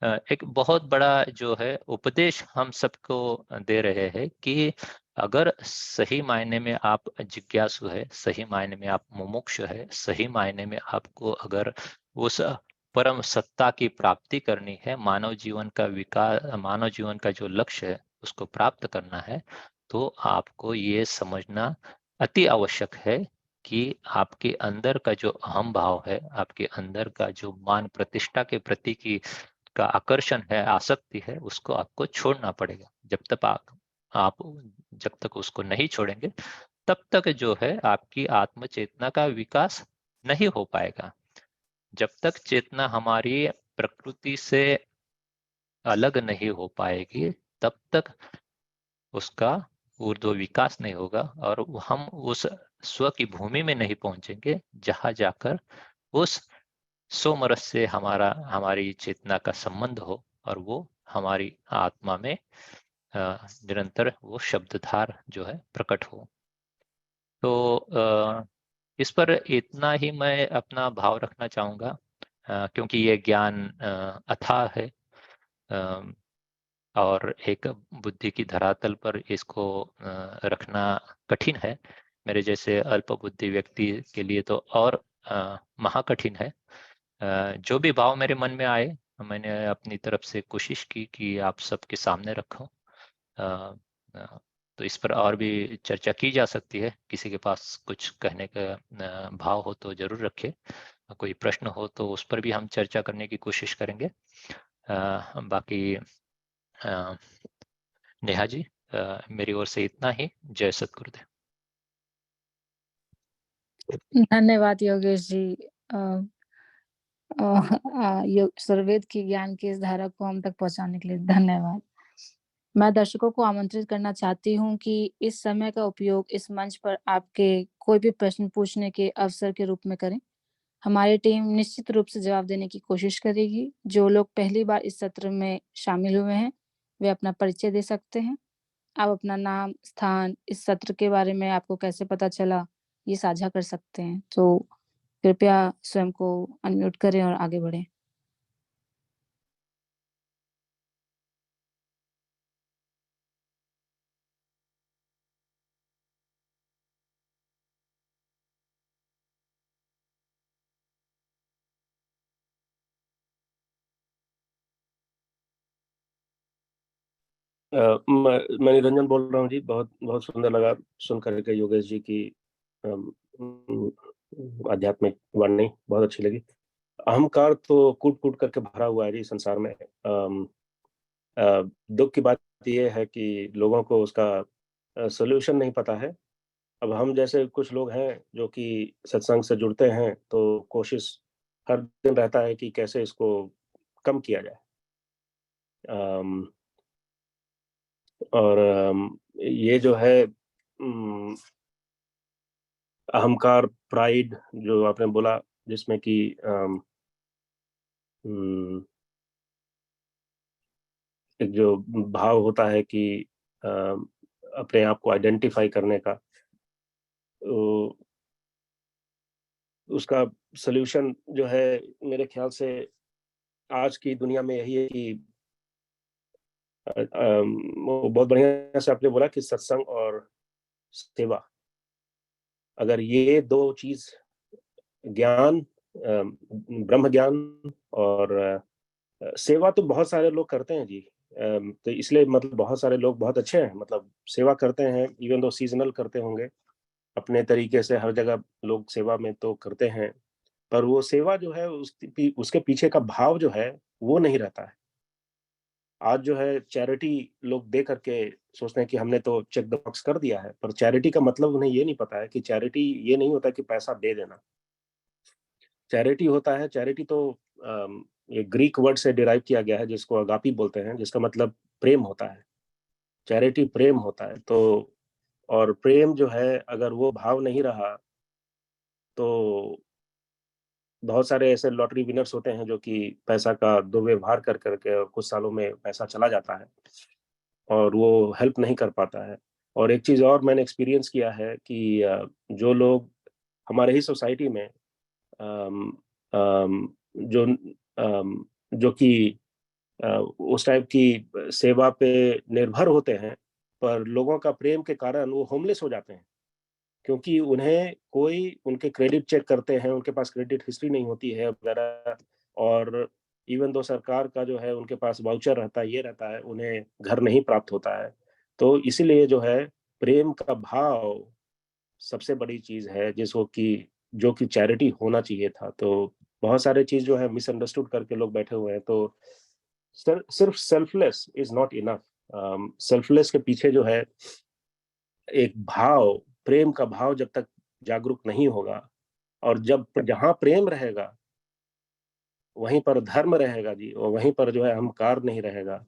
एक बहुत बड़ा जो है उपदेश हम सबको दे रहे हैं कि अगर सही मायने में आप जिज्ञासु है, सही मायने में आप मुमुक्षु है, सही मायने में आपको अगर उस परम सत्ता की प्राप्ति करनी है, मानव जीवन का विकास, मानव जीवन का जो लक्ष्य है उसको प्राप्त करना है, तो आपको ये समझना अति आवश्यक है कि आपके अंदर का जो अहम भाव है, आपके अंदर का जो मान प्रतिष्ठा के प्रति की का आकर्षण है, आसक्ति है, उसको आपको छोड़ना पड़ेगा। आप जब तक उसको नहीं छोड़ेंगे, तब तक जो है आपकी आत्म चेतना का विकास नहीं हो पाएगा। जब तक चेतना हमारी प्रकृति से अलग नहीं हो पाएगी, तब तक उसका ऊर्ध्व विकास नहीं होगा और हम उस स्व की भूमि में नहीं पहुंचेंगे, जहां जाकर उस सोमरस से हमारी चेतना का संबंध हो और वो हमारी आत्मा में निरंतर वो शब्दधार जो है प्रकट हो। तो इस पर इतना ही मैं अपना भाव रखना चाहूँगा, क्योंकि ये ज्ञान अथाह है और एक बुद्धि की धरातल पर इसको रखना कठिन है। मेरे जैसे अल्प बुद्धि व्यक्ति के लिए तो और महाकठिन है। जो भी भाव मेरे मन में आए, मैंने अपनी तरफ से कोशिश की कि आप सबके सामने रखूं। तो इस पर और भी चर्चा की जा सकती है। किसी के पास कुछ कहने का भाव हो तो जरूर रखे, कोई प्रश्न हो तो उस पर भी हम चर्चा करने की कोशिश करेंगे। बाकी नेहा जी, मेरी ओर से इतना ही। जय सतगुरुदेव। धन्यवाद योगेश जी। सर्ववेद की ज्ञान की इस धारा को हम तक पहुंचाने के लिए धन्यवाद। मैं दर्शकों को आमंत्रित करना चाहती हूँ कि इस समय का उपयोग इस मंच पर आपके कोई भी प्रश्न पूछने के अवसर के रूप में करें। हमारी टीम निश्चित रूप से जवाब देने की कोशिश करेगी। जो लोग पहली बार इस सत्र में शामिल हुए हैं, वे अपना परिचय दे सकते हैं। आप अपना नाम, स्थान, इस सत्र के बारे में आपको कैसे पता चला, ये साझा कर सकते हैं। तो कृपया स्वयं को अनम्यूट करें और आगे बढ़ें। मैं निरंजन बोल रहा हूँ जी। बहुत बहुत सुंदर लगा सुन करके योगेश जी की आध्यात्मिक वाणी, बहुत अच्छी लगी। अहंकार तो कूट कूट करके भरा हुआ है जी संसार में। दुख की बात यह है कि लोगों को उसका सोल्यूशन नहीं पता है। अब हम जैसे कुछ लोग हैं जो कि सत्संग से जुड़ते हैं, तो कोशिश हर दिन रहता है कि कैसे इसको कम किया जाए। और ये जो है अहंकार, प्राइड जो आपने बोला, जिसमें कि एक जो भाव होता है कि अपने आप को आइडेंटिफाई करने का, तो उसका सल्यूशन जो है मेरे ख्याल से आज की दुनिया में यही है कि वो बहुत बढ़िया से आपने बोला कि सत्संग और सेवा, अगर ये दो चीज, ज्ञान, ब्रह्म ज्ञान और सेवा तो बहुत सारे लोग करते हैं जी। तो इसलिए मतलब बहुत सारे लोग बहुत अच्छे हैं, मतलब सेवा करते हैं, इवन दो सीजनल करते होंगे अपने तरीके से। हर जगह लोग सेवा में तो करते हैं, पर वो सेवा जो है उसके पीछे का भाव जो है वो नहीं रहता है। आज जो है चैरिटी लोग दे करके सोचते हैं कि हमने तो चेक द बॉक्स कर दिया है, पर चैरिटी का मतलब उन्हें ये नहीं पता है कि चैरिटी ये नहीं होता कि पैसा दे देना। चैरिटी होता है, चैरिटी तो ये ग्रीक वर्ड से डिराइव किया गया है, जिसको अगापी बोलते हैं, जिसका मतलब प्रेम होता है। चैरिटी प्रेम होता है। तो और प्रेम जो है अगर वो भाव नहीं रहा, तो बहुत सारे ऐसे लॉटरी विनर्स होते हैं जो कि पैसा का दुर्व्यवहार कर करके कुछ सालों में पैसा चला जाता है और वो हेल्प नहीं कर पाता है। और एक चीज और मैंने एक्सपीरियंस किया है कि जो लोग हमारे ही सोसाइटी में जो कि उस टाइप की सेवा पे निर्भर होते हैं, पर लोगों का प्रेम के कारण वो होमलेस हो जाते हैं, क्योंकि उन्हें कोई उनके क्रेडिट चेक करते हैं, उनके पास क्रेडिट हिस्ट्री नहीं होती है वगैरह, और इवन दो सरकार का जो है उनके पास वाउचर रहता है, ये रहता है, उन्हें घर नहीं प्राप्त होता है। तो इसीलिए जो है प्रेम का भाव सबसे बड़ी चीज है जिसको कि जो कि चैरिटी होना चाहिए था। तो बहुत सारे चीज जो है मिसअंडरस्टूड करके लोग बैठे हुए हैं। तो सिर्फ selfless is not enough. Selfless के पीछे जो है एक भाव, प्रेम का भाव जब तक जागरूक नहीं होगा, और जब जहां प्रेम रहेगा वहीं पर धर्म रहेगा जी, और वहीं पर जो है अहंकार नहीं रहेगा।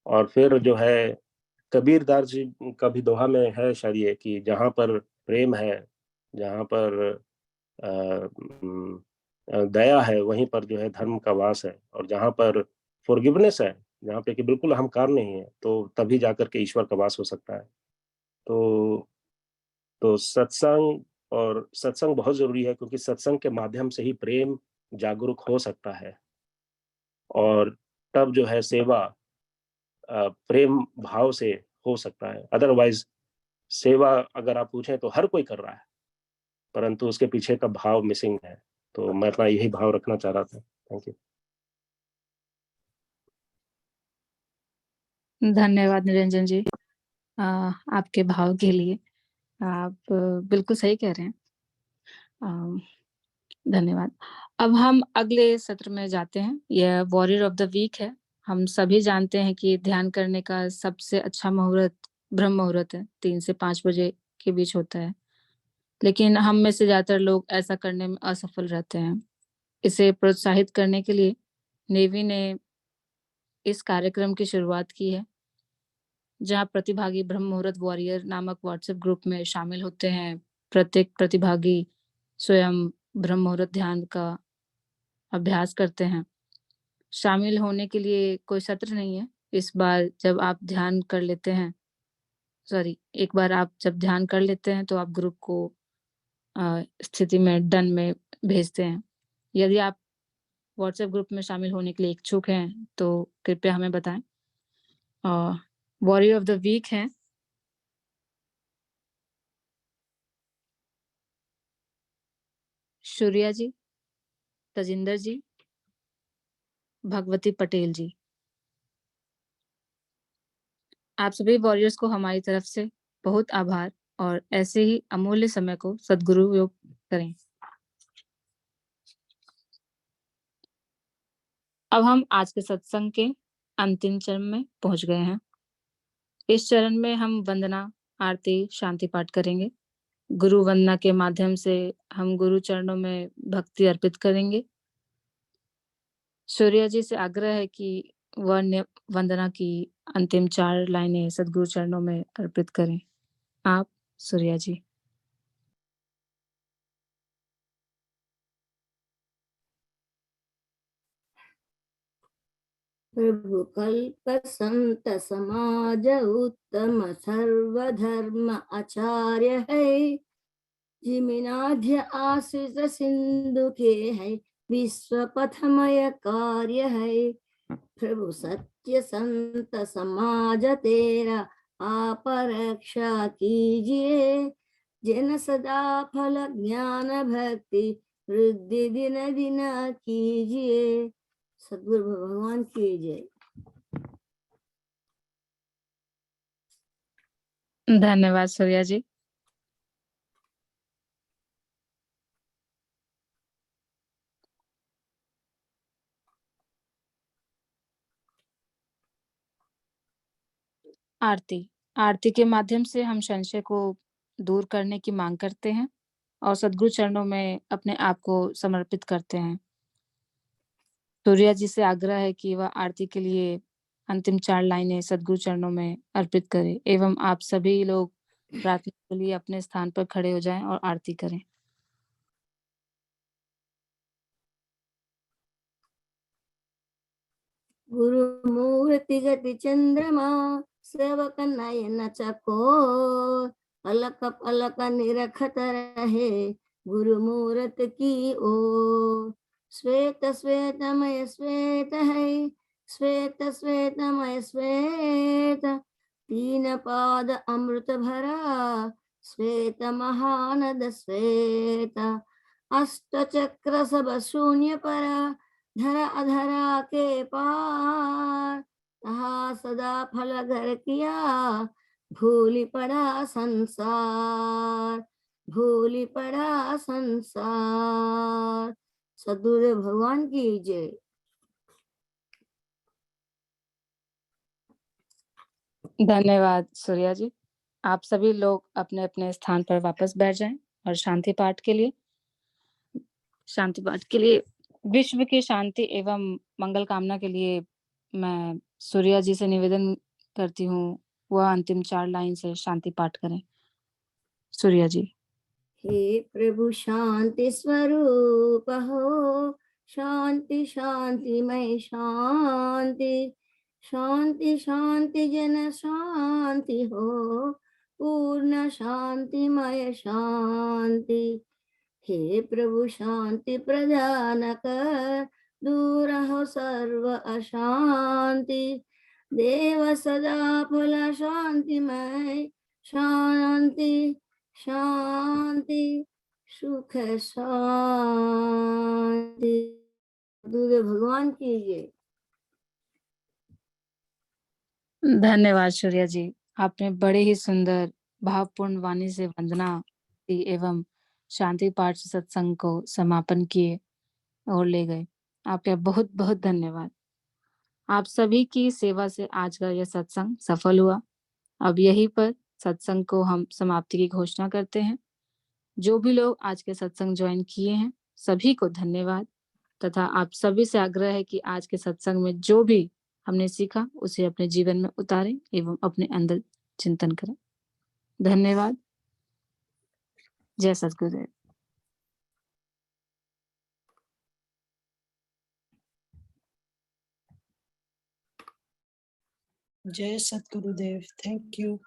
और फिर जो है कबीरदास जी का भी दोहा में है शायद ये कि जहां पर प्रेम है, जहां पर दया है, वहीं पर जो है धर्म का वास है। और जहां पर फॉरगिवनेस है, जहाँ पे कि बिल्कुल अहंकार नहीं है, तो तभी जाकर के ईश्वर का वास हो सकता है। तो सत्संग, और सत्संग बहुत जरूरी है, क्योंकि सत्संग के माध्यम से ही प्रेम जागरूक हो सकता है, और तब जो है सेवा प्रेम भाव से हो सकता है। अदरवाइज सेवा अगर आप पूछें तो हर कोई कर रहा है, परंतु उसके पीछे का भाव मिसिंग है। तो मैं अपना यही भाव रखना चाह रहा था। Thank you. धन्यवाद निरंजन जी, आपके भाव के लिए। आप बिल्कुल सही कह रहे हैं। धन्यवाद। अब हम अगले सत्र में जाते हैं। यह वॉरियर ऑफ द वीक है। हम सभी जानते हैं कि ध्यान करने का सबसे अच्छा मुहूर्त ब्रह्म मुहूर्त है, 3 से 5 बजे के बीच होता है। लेकिन हम में से ज़्यादातर लोग ऐसा करने में असफल रहते हैं। इसे प्रोत्साहित करने के लिए नेवी ने इस कार्यक्रम की शुरुआत की है, जहाँ प्रतिभागी ब्रह्म मुहूर्त वॉरियर नामक व्हाट्सएप ग्रुप में शामिल होते हैं। प्रत्येक प्रतिभागी स्वयं ब्रह्म मुहूर्त ध्यान का अभ्यास करते हैं। शामिल होने के लिए कोई सत्र नहीं है। इस बार जब आप ध्यान कर लेते हैं, एक बार आप जब ध्यान कर लेते हैं तो आप ग्रुप को स्थिति में डन में भेजते हैं। यदि आप व्हाट्सएप ग्रुप में शामिल होने के लिए इच्छुक हैं तो कृपया हमें बताएं। वॉरियर ऑफ द वीक हैं सूर्या जी, तजिंदर जी, भगवती पटेल जी। आप सभी वॉरियर्स को हमारी तरफ से बहुत आभार, और ऐसे ही अमूल्य समय को सद्गुरुयोग करें। अब हम आज के सत्संग के अंतिम चरण में पहुंच गए हैं। इस चरण में हम वंदना, आरती, शांति पाठ करेंगे। गुरु वंदना के माध्यम से हम गुरु चरणों में भक्ति अर्पित करेंगे। सूर्या जी से आग्रह है कि वह वंदना की अंतिम 4 लाइनें सद्गुरु चरणों में अर्पित करें। आप सूर्या जी। प्रभु कल्प संत समाज उत्तम सर्वधर्म आचार्य है, जिमिनाध्य आशीष सिंधु के है, विश्व पथमय कार्य है। प्रभु सत्य संत समाज तेरा आप रक्षा कीजिए, जन सदा फल ज्ञान भक्ति वृद्धि दिन दिन कीजिए। सद्गुरु भगवान की जय। धन्यवाद सूर्या जी। आरती के माध्यम से हम संशय को दूर करने की मांग करते हैं और सद्गुरु चरणों में अपने आप को समर्पित करते हैं। सूर्या जी से आग्रह है कि वह आरती के लिए अंतिम 4 लाइनें सद्गुरु चरणों में अर्पित करें, एवं आप सभी लोग प्रार्थना के लिए अपने स्थान पर खड़े हो जाएं और आरती करें। गुरु मूर्ति गति चंद्रमा, सेवक नयन चकोर, पलक पलक निरखत रहे गुरु मूर्त की ओर। श्वेत श्वेतमय श्वेत है, श्वेत श्वेतमय श्वेत, तीन पाद अमृत भरा, श्वेत महानद श्वेत, अष्ट चक्र सब शून्य पर, धरा अधरा के पार, तहा सदा फल घर किया, भूली पड़ा संसार, भूली पड़ा संसार। सद्गुरुदेव भगवान की जय। धन्यवाद सूर्या जी। आप सभी लोग अपने अपने स्थान पर वापस बैठ जाएं और शांति पाठ के लिए विश्व की शांति एवं मंगल कामना के लिए मैं सूर्या जी से निवेदन करती हूँ, वह अंतिम 4 लाइन से शांति पाठ करें। सूर्या जी। हे प्रभु शांति स्वरूप हो, शांति शांतिमय शांति, शांति शांति जन शांति हो, पूर्ण शांतिमय शांति। हे प्रभु शांति प्रदान कर, दूर हो सर्व अशांति, देव सदा फल शांतिमय शांति, शांति सुख शांति। दूर भगवान की जय। धन्यवाद सूर्या जी। आपने बड़े ही सुंदर भावपूर्ण वाणी से वंदना की एवं शांति पाठ से सत्संग को समापन किए और ले गए। आपका बहुत बहुत धन्यवाद। आप सभी की सेवा से आज का यह सत्संग सफल हुआ। अब यहीं पर सत्संग को हम समाप्ति की घोषणा करते हैं। जो भी लोग आज के सत्संग ज्वाइन किए हैं सभी को धन्यवाद, तथा आप सभी से आग्रह है कि आज के सत्संग में जो भी हमने सीखा उसे अपने जीवन में उतारें एवं अपने अंदर चिंतन करें। धन्यवाद। जय सद्गुरुदेव। जय सद्गुरुदेव। Thank you.